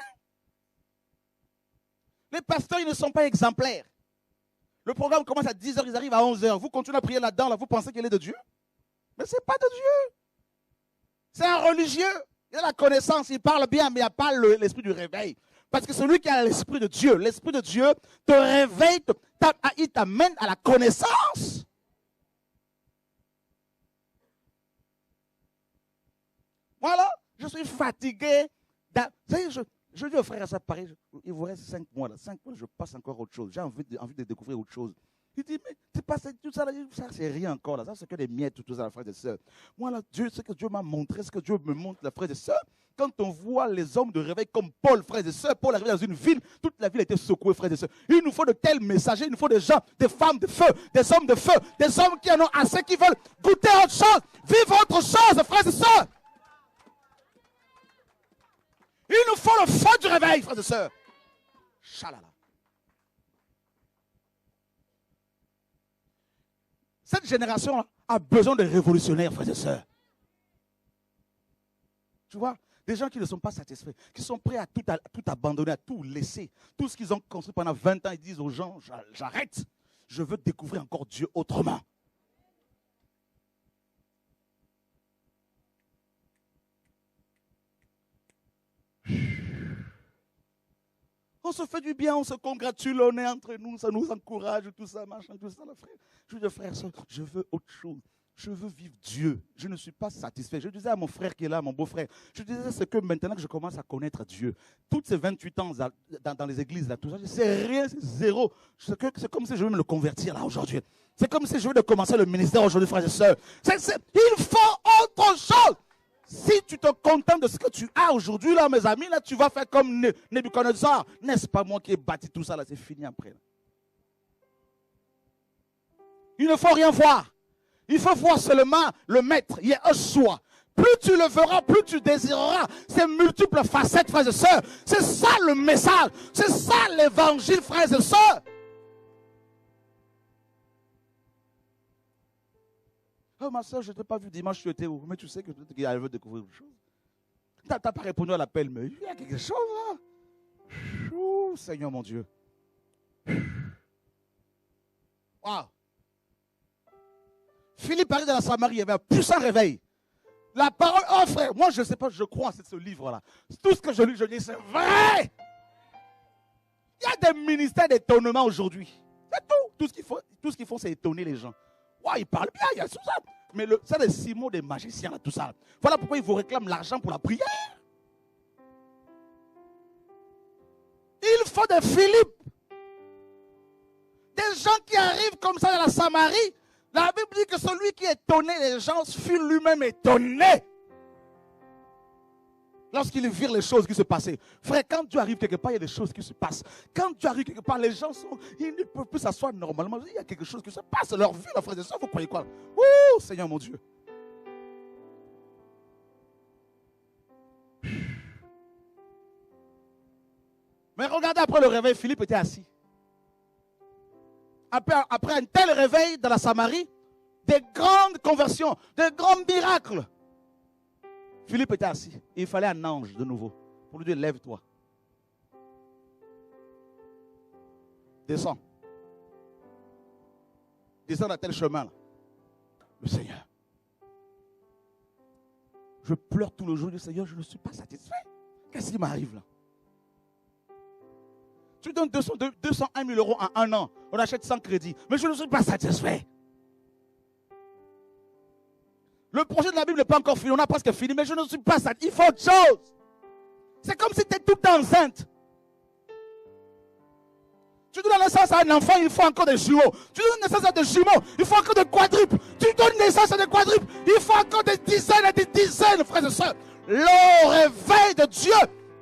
Les pasteurs, ils ne sont pas exemplaires. Le programme commence à 10h, ils arrivent à 11h. Vous continuez à prier là-dedans, là, vous pensez qu'il est de Dieu? Mais ce n'est pas de Dieu. C'est un religieux. Il a la connaissance, il parle bien, mais il n'y a pas l'esprit du réveil. Parce que celui qui a l'Esprit de Dieu te réveille, il t'amène à la connaissance. Voilà, je suis fatigué. Je dis aux frères à ça, pareil, il vous reste 5 mois là. 5 mois, je passe encore autre chose. J'ai envie de découvrir autre chose. Il dit, mais tu passes tout ça là, ça c'est rien encore là. Ça c'est que des miettes, tout ça, frères et sœurs. Moi là, ce que Dieu m'a montré, ce que Dieu me montre, frères et sœurs. Quand on voit les hommes de réveil comme Paul, frères et sœurs, Paul arrive dans une ville, toute la ville était secouée, frères et sœurs. Il nous faut de tels messagers, il nous faut des gens, des femmes de feu, des hommes de feu, des hommes qui en ont assez, qui veulent goûter autre chose, vivre autre chose, frères et sœurs. Il nous faut le feu du réveil, frères et sœurs. Chalala. Cette génération a besoin de révolutionnaires, frères et sœurs. Tu vois, des gens qui ne sont pas satisfaits, qui sont prêts à tout abandonner, à tout laisser. Tout ce qu'ils ont construit pendant 20 ans, ils disent aux gens, j'arrête. Je veux découvrir encore Dieu autrement. On se fait du bien, on se congratule, on est entre nous, ça nous encourage, tout ça, machin, tout ça, là, frère. Je dis, frère, je veux autre chose. Je veux vivre Dieu. Je ne suis pas satisfait. Je disais à mon frère qui est là, mon beau-frère, je disais, c'est que maintenant que je commence à connaître Dieu, toutes ces 28 ans dans les églises, là, tout ça, c'est rien, c'est zéro. C'est comme si je veux me le convertir là aujourd'hui. C'est comme si je veux commencer le ministère aujourd'hui, frères et sœurs. Il faut autre chose. Si tu te contentes de ce que tu as aujourd'hui, là, mes amis, là, tu vas faire comme Nebuchadnezzar. N'est-ce pas moi qui ai bâti tout ça, là, c'est fini après. Là. Il ne faut rien voir. Il faut voir seulement le maître. Il y a un soi. Plus tu le verras, plus tu désireras ces multiples facettes, frères et sœurs. C'est ça le message. C'est ça l'évangile, frères et sœurs. Oh, ma soeur, je ne t'ai pas vu dimanche, tu étais où? Mais tu sais que peut-être qu'elle veut découvrir quelque chose. Tu n'as pas répondu à l'appel, mais il y a quelque chose là. Ouh, Seigneur mon Dieu. Waouh. Philippe arrive dans la Samarie, il y avait un puissant réveil. La parole, oh frère, moi je ne sais pas, je crois en ce livre-là. Tout ce que je lis, c'est vrai. Il y a des ministères d'étonnement aujourd'hui. C'est tout. Tout ce qu'ils font, c'est étonner les gens. Ouais, ils parlent bien, il y a tout ça. Mais c'est les Simon des magiciens, là, tout ça. Voilà pourquoi ils vous réclament l'argent pour la prière. Il faut des Philippe. Des gens qui arrivent comme ça dans la Samarie. La Bible dit que celui qui étonnait les gens fut lui-même étonné. Lorsqu'ils virent les choses qui se passaient. Frère, quand Dieu arrive quelque part, il y a des choses qui se passent. Quand Dieu arrive quelque part, les gens ils ne peuvent plus s'asseoir normalement. Il y a quelque chose qui se passe. Leur vie, la frère et sœurs, vous croyez quoi? Ouh, Seigneur mon Dieu. Mais regardez, après le réveil, Philippe était assis. Après un tel réveil dans la Samarie, des grandes conversions, des grands miracles. Philippe était assis. Et il fallait un ange de nouveau pour lui dire, lève-toi. Descends. Descends dans tel chemin. Là. Le Seigneur. Je pleure tout le jour. Je dis, Seigneur, je ne suis pas satisfait. Qu'est-ce qui m'arrive là? Tu donnes 201 000 euros en un an. On achète 100 crédits. Mais je ne suis pas satisfait. Le projet de la Bible n'est pas encore fini. On a presque fini. Mais je ne suis pas satisfait. Il faut autre chose. C'est comme si tu es toute enceinte. Tu donnes naissance à un enfant, il faut encore des jumeaux. Tu donnes naissance à des jumeaux, il faut encore des quadruples. Tu donnes naissance à des quadruples, il faut encore des dizaines et des dizaines, frères et sœurs. Le réveil de Dieu,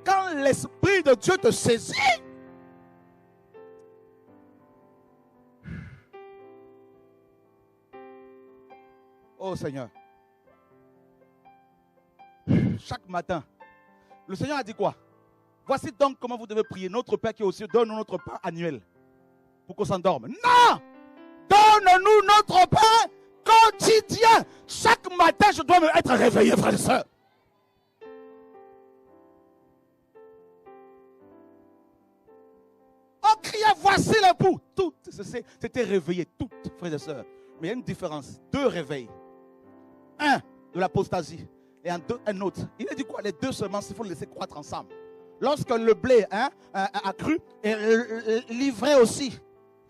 quand l'Esprit de Dieu te saisit, oh Seigneur, chaque matin, le Seigneur a dit quoi? Voici donc comment vous devez prier. Notre Père qui est aux cieux, donne-nous notre pain annuel pour qu'on s'endorme. Non! Donne-nous notre pain quotidien. Chaque matin, je dois être réveillé, frères et sœurs. On criait, voici l'époux. Toutes, c'était réveillé, toutes, frères et sœurs. Mais il y a une différence. 2 réveils. Un de l'apostasie et un autre. Il a dit quoi? Les 2 semences, il faut les laisser croître ensemble. lorsque le blé a cru, et l'ivraie aussi.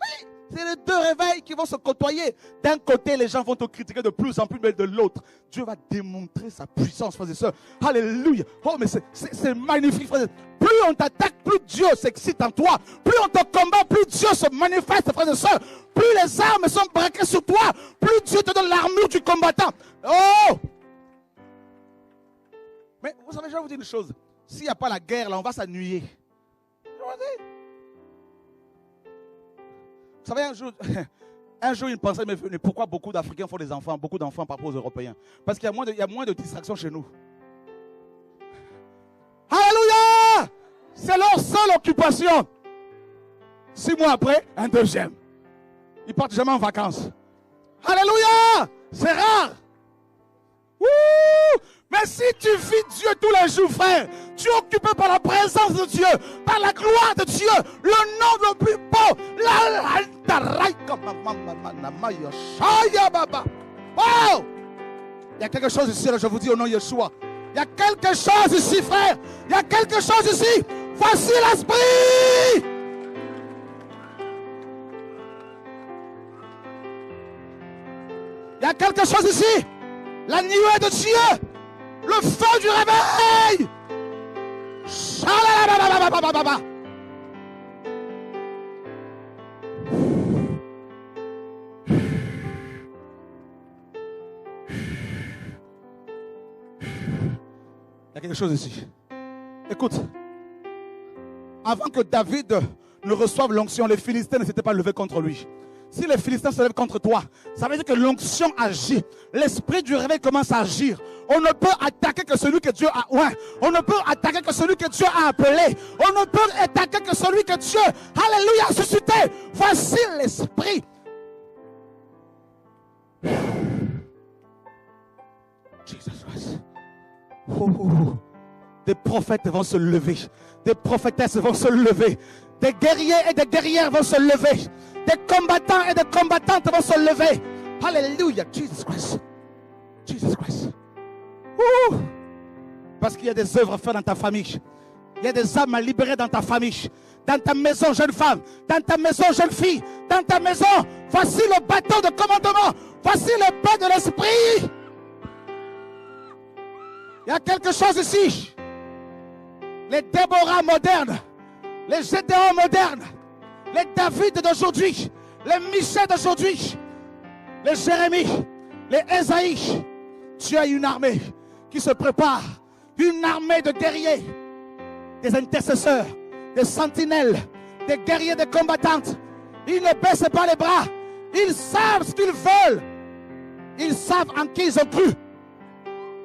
Oui, c'est les deux réveils qui vont se côtoyer. D'un côté, les gens vont te critiquer de plus en plus, mais de l'autre, Dieu va démontrer sa puissance, frères et sœurs. Alléluia. Oh, mais c'est magnifique, frères et sœurs. Plus on t'attaque, plus Dieu s'excite en toi. Plus on te combat, plus Dieu se manifeste, frères et sœurs. Plus les armes sont braquées sur toi, plus Dieu te donne l'armure du combattant. Oh! Mais vous savez, je vais vous dire une chose. S'il n'y a pas la guerre, là, on va s'ennuyer. Vous savez, un jour, une pensée m'est venue. Pourquoi beaucoup d'Africains font des enfants, beaucoup d'enfants par rapport aux Européens? Parce qu'il y a moins de distractions chez nous. Alléluia! C'est leur seule occupation. 6 mois après, un deuxième. Ils partent jamais en vacances. Alléluia! C'est rare. Wouh! Mais si tu vis Dieu tous les jours, frère, tu es occupé par la présence de Dieu, par la gloire de Dieu, le nom le plus beau. Wow! Il y a quelque chose ici, là, je vous dis au nom de Yeshua. Il y a quelque chose ici, frère. Il y a quelque chose ici. Voici l'esprit. Il y a quelque chose ici. La nuée de Dieu. Le feu du réveil. Il y a quelque chose ici. Écoute. Avant que David ne reçoive l'onction, les Philistins ne s'étaient pas levés contre lui. Si les Philistins se lèvent contre toi, ça veut dire que l'onction agit. L'esprit du réveil commence à agir. On ne peut attaquer que celui que Dieu a oint. On ne peut attaquer que celui que Dieu a appelé. On ne peut attaquer que celui que Dieu, alléluia, a suscité. Voici l'esprit. Jesus Christ. Des prophètes vont se lever. Des prophétesses vont se lever. Des guerriers et des guerrières vont se lever. Des combattants et des combattantes vont se lever. Alléluia. Jesus Christ. Jesus Christ. Ouh. Parce qu'il y a des œuvres à faire dans ta famille. Il y a des âmes à libérer dans ta famille. Dans ta maison, jeune femme. Dans ta maison, jeune fille. Dans ta maison. Voici le bâton de commandement. Voici le pain de l'esprit. Il y a quelque chose ici. Les Déborah modernes. Les Gédéons modernes. Les David d'aujourd'hui. Les Michel d'aujourd'hui. Les Jérémie. Les Ésaïe. Tu as une armée qui se prépare. Une armée de guerriers. Des intercesseurs. Des sentinelles. Des guerriers, des combattantes. Ils ne baissent pas les bras. Ils savent ce qu'ils veulent. Ils savent en qui ils ont cru.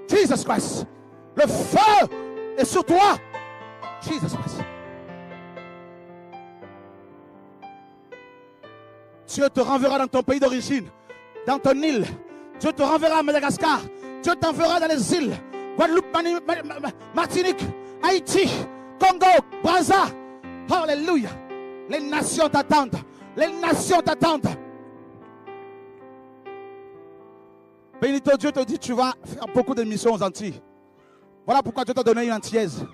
Jesus Christ. Le feu est sur toi. Jesus Christ. Dieu te renverra dans ton pays d'origine, dans ton île. Dieu te renverra à Madagascar. Dieu t'enverra dans les îles. Guadeloupe, Martinique, Haïti, Congo, Brazza. Alléluia. Les nations t'attendent. Les nations t'attendent. Benito, Dieu te dit, tu vas faire beaucoup de missions aux Antilles. Voilà pourquoi Dieu t'a donné une Antillaise.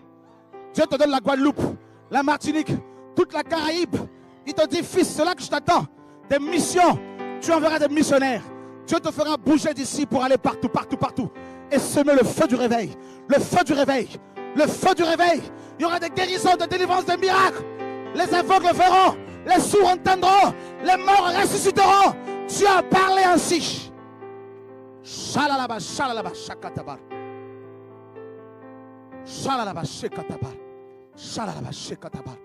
Dieu te donne la Guadeloupe, la Martinique, toute la Caraïbe. Il te dit, fils, c'est là que je t'attends. Des missions. Tu enverras des missionnaires. Dieu te fera bouger d'ici pour aller partout, partout, partout. Et semer le feu du réveil. Le feu du réveil. Le feu du réveil. Il y aura des guérisons, des délivrances, des miracles. Les aveugles verront. Les sourds entendront. Les morts ressusciteront. Dieu a parlé ainsi. Shalalaba, shalalaba, shakatabar. Shalalaba, shekatabar. Shalalaba, shekatabar.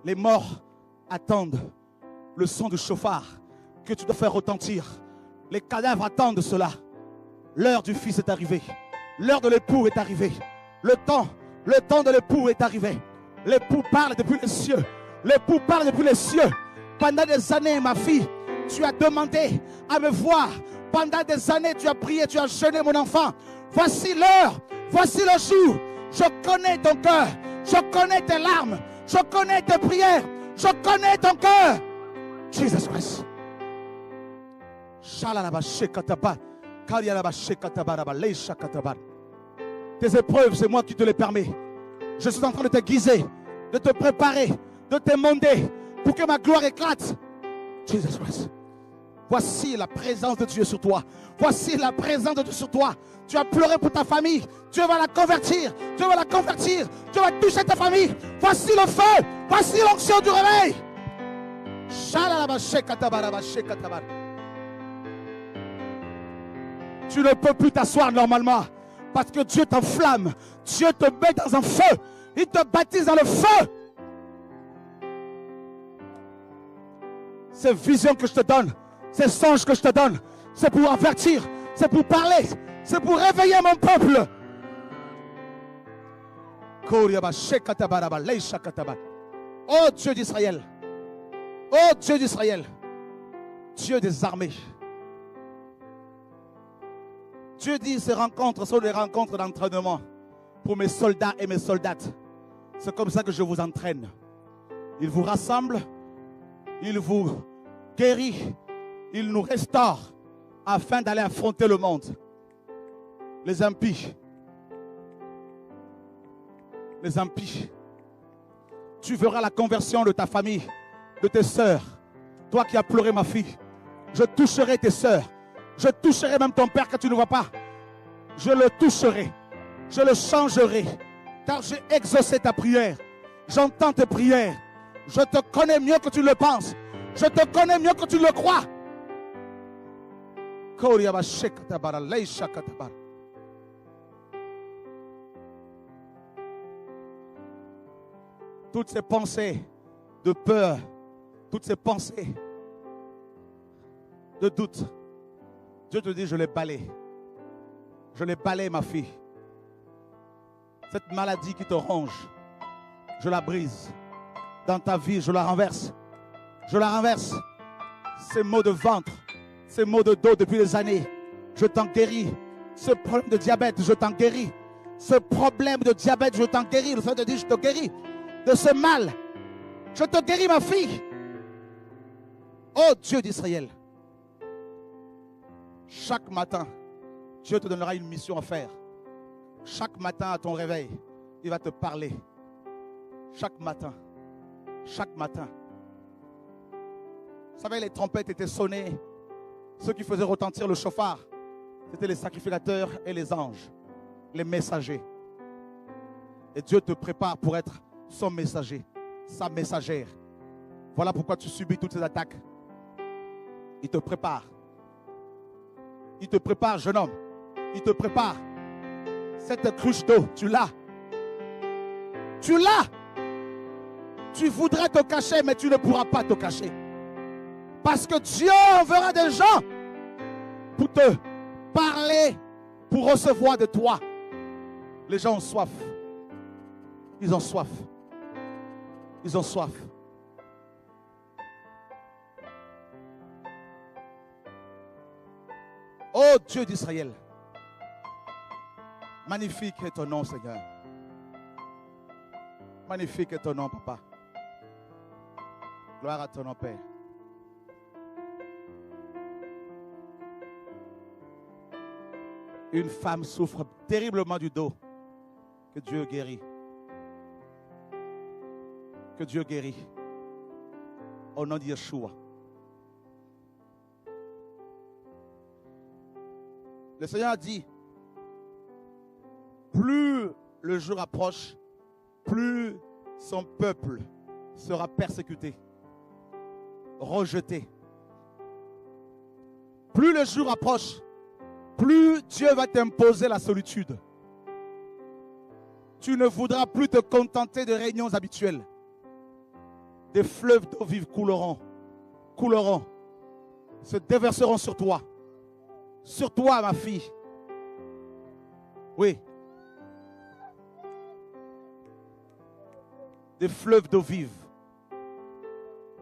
Les morts attendent le son du chauffard que tu dois faire retentir. Les cadavres attendent cela. L'heure du fils est arrivée. L'heure de l'époux est arrivée. Le temps de l'époux est arrivé. L'époux parle depuis les cieux. L'époux parle depuis les cieux. Pendant des années, ma fille, tu as demandé à me voir. Pendant des années, tu as prié, tu as jeûné, mon enfant. Voici l'heure. Voici le jour. Je connais ton cœur. Je connais tes larmes. Je connais tes prières. Je connais ton cœur. Jesus Christ. Tes épreuves, c'est moi qui te les permets. Je suis en train de te guiser, de te préparer, de t'émonder pour que ma gloire éclate. Jesus Christ. Voici la présence de Dieu sur toi. Voici la présence de Dieu sur toi. Tu as pleuré pour ta famille. Dieu va la convertir. Dieu va la convertir. Dieu va toucher ta famille. Voici le feu. Voici l'onction du réveil. Tu ne peux plus t'asseoir normalement parce que Dieu t'enflamme. Dieu te met dans un feu. Il te baptise dans le feu. Ces visions que je te donne, ces songes que je te donne, c'est pour avertir, c'est pour parler, c'est pour réveiller mon peuple. Oh Dieu d'Israël, oh Dieu d'Israël, Dieu des armées. Dieu dit ces rencontres sont des rencontres d'entraînement pour mes soldats et mes soldates. C'est comme ça que je vous entraîne. Il vous rassemble, il vous guérit, il nous restaure afin d'aller affronter le monde. Les impies. Les impies. Tu verras la conversion de ta famille, de tes sœurs. Toi qui as pleuré, ma fille, je toucherai tes sœurs. Je toucherai même ton père que tu ne vois pas. Je le toucherai. Je le changerai. Car j'ai exaucé ta prière. J'entends tes prières. Je te connais mieux que tu le penses. Je te connais mieux que tu le crois. Toutes ces pensées de peur, toutes ces pensées de doute, Dieu te dit, je les balaye. Je les balaye, ma fille. Cette maladie qui te ronge, je la brise. Dans ta vie, je la renverse. Je la renverse. Ces maux de ventre, ces maux de dos depuis des années, je t'en guéris. Ce problème de diabète, je t'en guéris. Ce problème de diabète, je t'en guéris. Le Seigneur te dit, je te guéris de ce mal. Je te guéris, ma fille. Oh Dieu d'Israël. Chaque matin, Dieu te donnera une mission à faire. Chaque matin à ton réveil, il va te parler. Chaque matin. Chaque matin. Vous savez, les trompettes étaient sonnées. Ceux qui faisaient retentir le chauffard, c'était les sacrificateurs et les anges, les messagers. Et Dieu te prépare pour être son messager, sa messagère. Voilà pourquoi tu subis toutes ces attaques. Il te prépare. Il te prépare, jeune homme. Il te prépare. Cette cruche d'eau, tu l'as. Tu l'as. Tu voudrais te cacher, mais tu ne pourras pas te cacher. Parce que Dieu enverra des gens pour te parler, pour recevoir de toi. Les gens ont soif. Ils ont soif. Ils ont soif. Oh Dieu d'Israël. Magnifique est ton nom, Seigneur. Magnifique est ton nom, Papa. Gloire à ton nom, Père. Une femme souffre terriblement du dos. Que Dieu guérit. Que Dieu guérit. Au nom de Yeshua. Le Seigneur a dit, plus le jour approche, plus son peuple sera persécuté, rejeté. Plus le jour approche, plus Dieu va t'imposer la solitude. Tu ne voudras plus te contenter de réunions habituelles. Des fleuves d'eau vive couleront, se déverseront sur toi. Sur toi, ma fille. Oui. Des fleuves d'eau vive.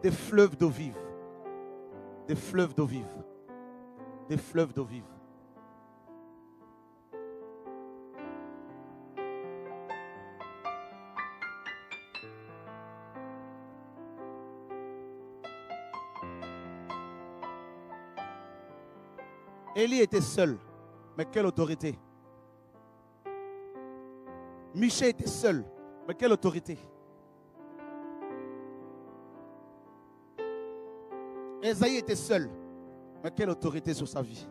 Des fleuves d'eau vive. Des fleuves d'eau vive. Des fleuves d'eau vive. Élie était seul, mais quelle autorité. Michée était seul, Mais quelle autorité? Ésaïe était seul. Mais quelle autorité sur sa vie?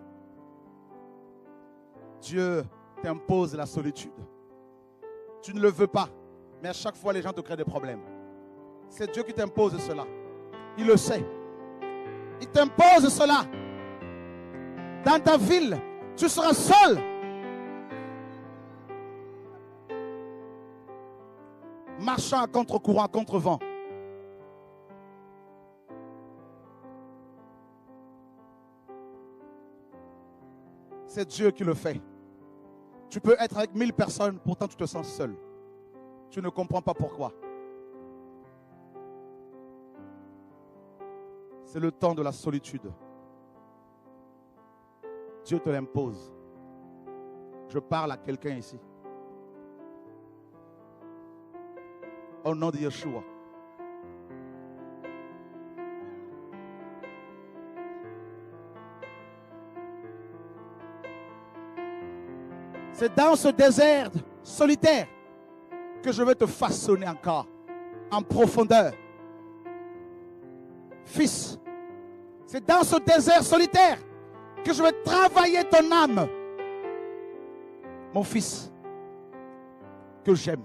Dieu t'impose la solitude. Tu ne le veux pas. Mais à chaque fois, les gens te créent des problèmes. C'est Dieu qui t'impose cela. Il le sait. Il t'impose cela. Dans ta ville, tu seras seul. Marchant à contre-courant, à contre-vent. C'est Dieu qui le fait. Tu peux être avec 1000 personnes, pourtant tu te sens seul. Tu ne comprends pas pourquoi. C'est le temps de la solitude. Dieu te l'impose. Je parle à quelqu'un ici. Au nom de Yeshua. C'est dans ce désert solitaire que je vais te façonner encore en profondeur. Fils, c'est dans ce désert solitaire que je vais travailler ton âme. Mon fils, que j'aime.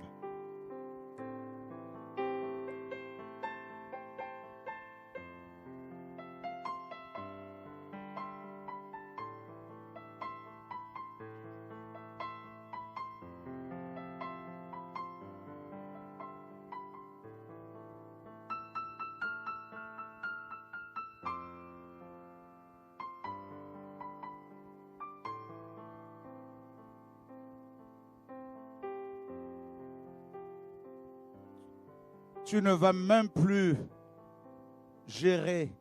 Tu ne vas même plus gérer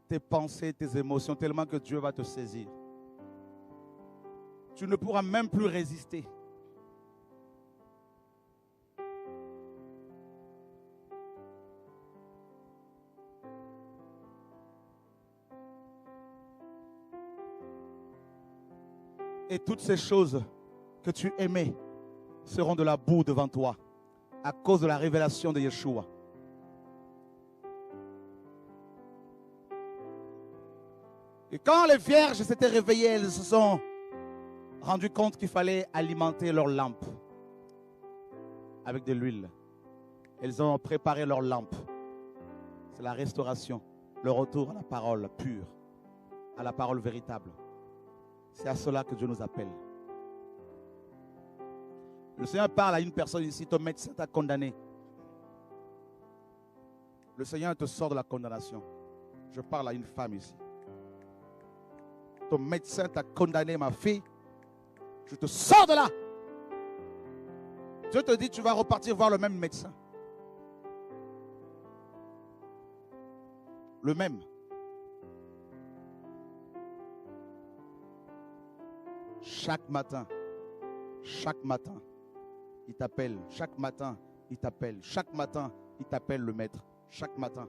tes pensées, tes émotions, tellement que Dieu va te saisir. Tu ne pourras même plus résister. Et toutes ces choses que tu aimais seront de la boue devant toi à cause de la révélation de Yeshua. Et quand les vierges s'étaient réveillées, elles se sont rendues compte qu'il fallait alimenter leurs lampes avec de l'huile. Elles ont préparé leurs lampes. C'est la restauration, le retour à la parole pure, à la parole véritable. C'est à cela que Dieu nous appelle. Le Seigneur parle à une personne ici, ton médecin t'a condamné. Le Seigneur te sort de la condamnation. Je parle à une femme ici. Ton médecin t'a condamné, ma fille. Je te sors de là. Dieu te dit, tu vas repartir voir le même médecin. Le même. Chaque matin, il t'appelle. Chaque matin, il t'appelle. Chaque matin, il t'appelle le maître. Chaque matin.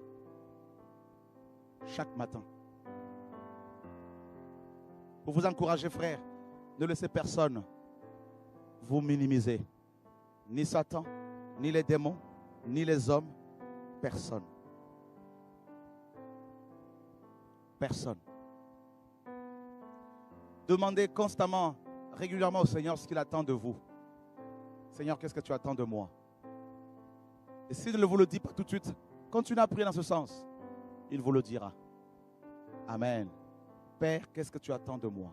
Chaque matin. Pour vous encourager, frères, ne laissez personne vous minimiser. Ni Satan, ni les démons, ni les hommes. Personne. Personne. Demandez constamment, régulièrement au Seigneur ce qu'il attend de vous. Seigneur, qu'est-ce que tu attends de moi? Et s'il ne vous le dit pas tout de suite, continuez à prier dans ce sens. Il vous le dira. Amen. Père, qu'est-ce que tu attends de moi?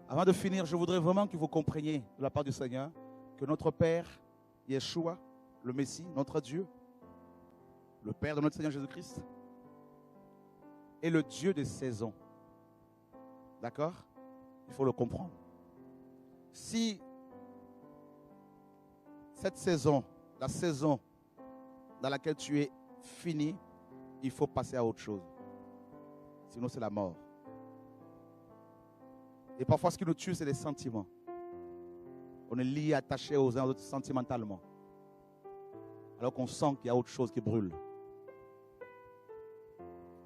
Avant de finir, je voudrais vraiment que vous compreniez de la part du Seigneur que notre Père, Yeshua, le Messie, notre Dieu, le Père de notre Seigneur Jésus-Christ, est le Dieu des saisons. D'accord? Il faut le comprendre. Si cette saison, la saison dans laquelle tu es fini, il faut passer à autre chose. Sinon, c'est la mort. Et parfois, ce qui nous tue, c'est les sentiments. On est lié, attaché aux uns aux autres sentimentalement. Alors qu'on sent qu'il y a autre chose qui brûle.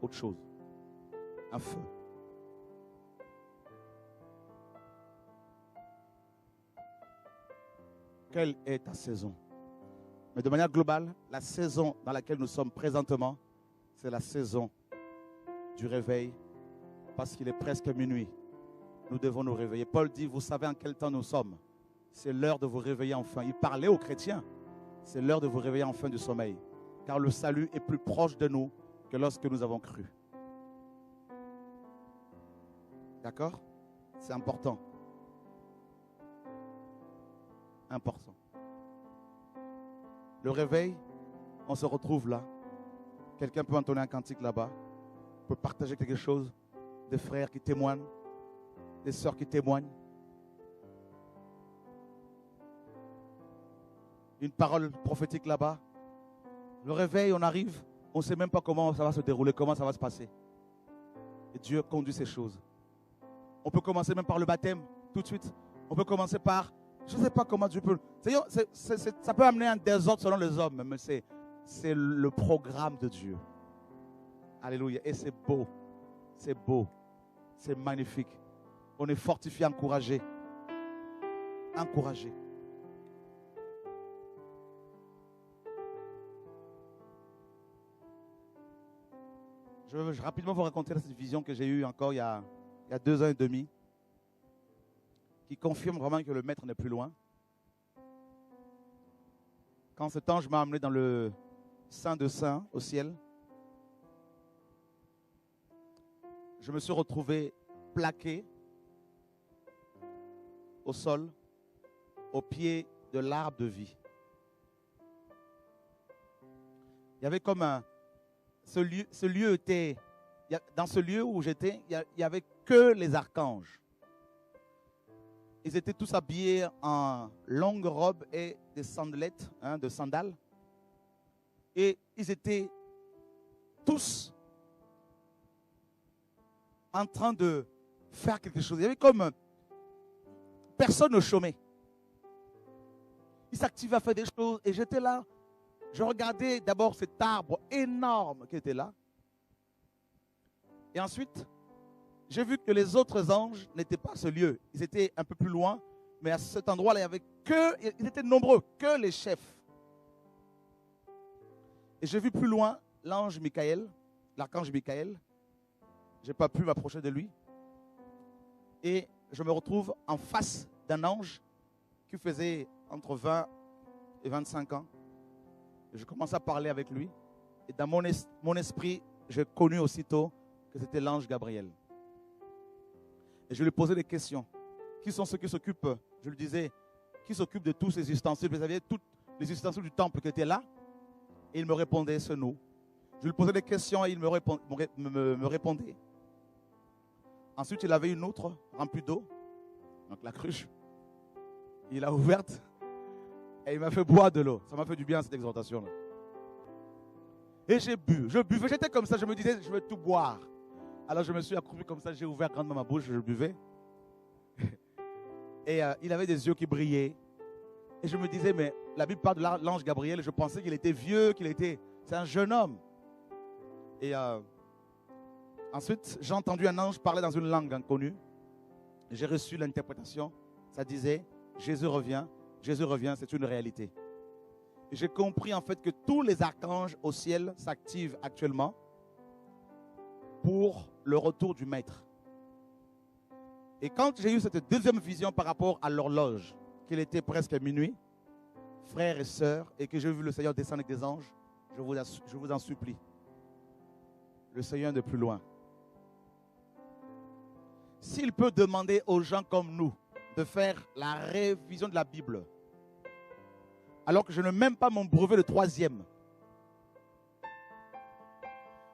Autre chose. Un feu. quelle est ta saison? Mais de manière globale, la saison dans laquelle nous sommes présentement, c'est la saison du réveil, parce qu'il est presque minuit. Nous devons nous réveiller. Paul dit, vous savez en quel temps nous sommes. C'est l'heure de vous réveiller enfin. Il parlait aux chrétiens. C'est l'heure de vous réveiller enfin du sommeil. Car le salut est plus proche de nous que lorsque nous avons cru. D'accord? C'est important. Important. Le réveil, on se retrouve là. Quelqu'un peut entonner un cantique là-bas. Peut partager quelque chose. Des frères qui témoignent. Des sœurs qui témoignent. Une parole prophétique là-bas. Le réveil, on arrive. On ne sait même pas comment ça va se dérouler, comment ça va se passer. Et Dieu conduit ces choses. On peut commencer même par le baptême, tout de suite. On peut commencer par, je ne sais pas comment Dieu peut. Ça peut amener un désordre selon les hommes, mais c'est le programme de Dieu. Alléluia. Et c'est beau. C'est beau. C'est magnifique. On est fortifié, encouragé. Encouragé. Je veux rapidement vous raconter cette vision que j'ai eue encore il y a 2 ans et demi, qui confirme vraiment que le maître n'est plus loin. Quand cet ange m'a amené dans le Saint de Saints au ciel, je me suis retrouvé plaqué au sol, au pied de l'arbre de vie. Il y avait comme ce lieu était, dans ce lieu où j'étais, il n'y avait que les archanges. Ils étaient tous habillés en longues robes et des sandalettes, de sandales. Et ils étaient tous en train de faire quelque chose. Il y avait comme personne ne chômait. Ils s'activaient à faire des choses et j'étais là. Je regardais d'abord cet arbre énorme qui était là. Et ensuite, j'ai vu que les autres anges n'étaient pas à ce lieu. Ils étaient un peu plus loin. Mais à cet endroit-là, ils étaient nombreux, que les chefs. Et j'ai vu plus loin l'ange Michael, l'archange Michael. Je n'ai pas pu m'approcher de lui. Et je me retrouve en face d'un ange qui faisait entre 20 et 25 ans. Je commence à parler avec lui. Et dans mon esprit, j'ai connu aussitôt que c'était l'ange Gabriel. Et je lui posais des questions. Qui sont ceux qui s'occupent, je lui disais, qui s'occupent de tous ces ustensiles? Vous savez, tous les ustensiles du temple qui étaient là. Et il me répondait, c'est nous. Je lui posais des questions et il me répondait. Ensuite, il avait une autre remplie d'eau. Donc la cruche. Il l'a ouverte. Et il m'a fait boire de l'eau. Ça m'a fait du bien cette exhortation-là. Et j'ai bu. Je buvais. J'étais comme ça. Je me disais, je vais tout boire. Alors je me suis accroupi comme ça. J'ai ouvert grandement ma bouche. Je buvais. Et il avait des yeux qui brillaient. Et je me disais, mais la Bible parle de l'ange Gabriel. Je pensais qu'il était vieux, c'est un jeune homme. Et ensuite, j'ai entendu un ange parler dans une langue inconnue. J'ai reçu l'interprétation. Ça disait, Jésus revient, c'est une réalité. Et j'ai compris en fait que tous les archanges au ciel s'activent actuellement pour le retour du Maître. Et quand j'ai eu cette deuxième vision par rapport à l'horloge, qu'il était presque minuit, frères et sœurs, et que j'ai vu le Seigneur descendre avec des anges, je vous en supplie, le Seigneur de plus loin. S'il peut demander aux gens comme nous de faire la révision de la Bible, alors que je n'ai même pas mon brevet de 3e,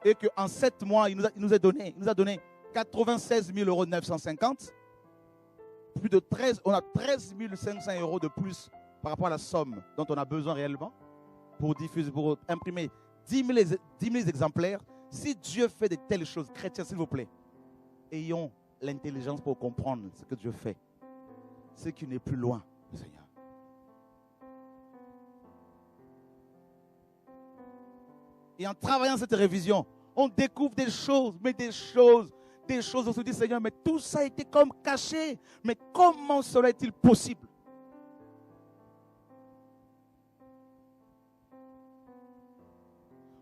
et qu'en 7 mois, il nous a donné 96 950 €, plus de 13, on a 13 500 € de plus par rapport à la somme dont on a besoin réellement pour diffuser, pour imprimer 10 000 exemplaires. Si Dieu fait de telles choses, chrétiens, s'il vous plaît, ayons l'intelligence pour comprendre ce que Dieu fait. Ce qui n'est plus loin, le Seigneur. Et en travaillant cette révision, on découvre des choses, mais des choses, on se dit, Seigneur, mais tout ça était comme caché. Mais comment cela est-il possible?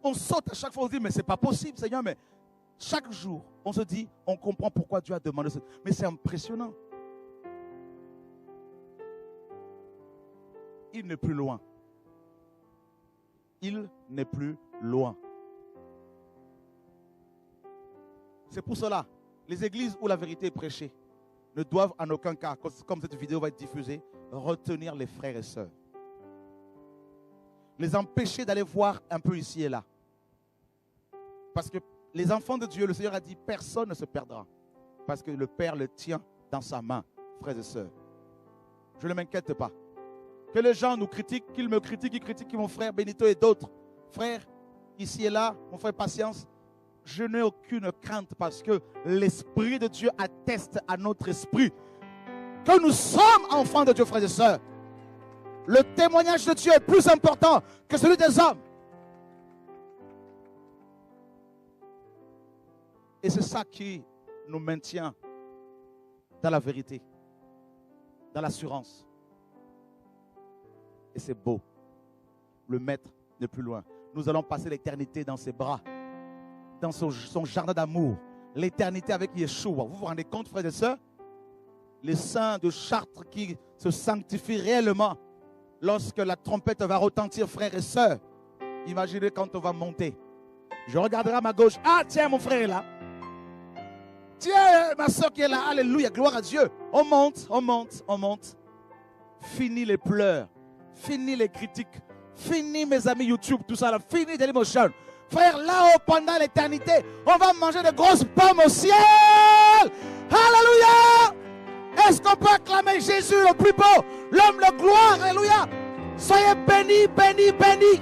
On saute à chaque fois, on se dit, mais c'est pas possible, Seigneur. Mais chaque jour, on se dit, on comprend pourquoi Dieu a demandé ça. Mais c'est impressionnant. Il n'est plus loin. Il n'est plus loin. C'est pour cela, les églises où la vérité est prêchée ne doivent en aucun cas, comme cette vidéo va être diffusée, retenir les frères et sœurs. Les empêcher d'aller voir un peu ici et là. Parce que les enfants de Dieu, le Seigneur a dit, personne ne se perdra. Parce que le Père le tient dans sa main, frères et sœurs. Je ne m'inquiète pas. Que les gens nous critiquent, qu'ils me critiquent, qu'ils critiquent mon frère Benito et d'autres. Frères, ici et là, mon frère Patience, je n'ai aucune crainte parce que l'Esprit de Dieu atteste à notre esprit que nous sommes enfants de Dieu, frères et sœurs. Le témoignage de Dieu est plus important que celui des hommes. Et c'est ça qui nous maintient dans la vérité, dans l'assurance. Et c'est beau. Le Maître n'est plus loin. Nous allons passer l'éternité dans ses bras, dans son jardin d'amour. L'éternité avec Yeshua. Vous vous rendez compte, frères et sœurs? Les saints de Chartres qui se sanctifient réellement lorsque la trompette va retentir, frères et sœurs. Imaginez quand on va monter. Je regarderai à ma gauche. Ah, tiens, mon frère est là. Tiens, ma soeur qui est là. Alléluia, gloire à Dieu. On monte, on monte, on monte. Fini les pleurs. Fini les critiques. Fini mes amis YouTube, tout ça là. Fini Dailymotion. Frère, là-haut, pendant l'éternité, on va manger de grosses pommes au ciel. Alléluia. Est-ce qu'on peut acclamer Jésus le plus beau, l'homme de gloire? Alléluia. Soyez bénis, bénis, bénis.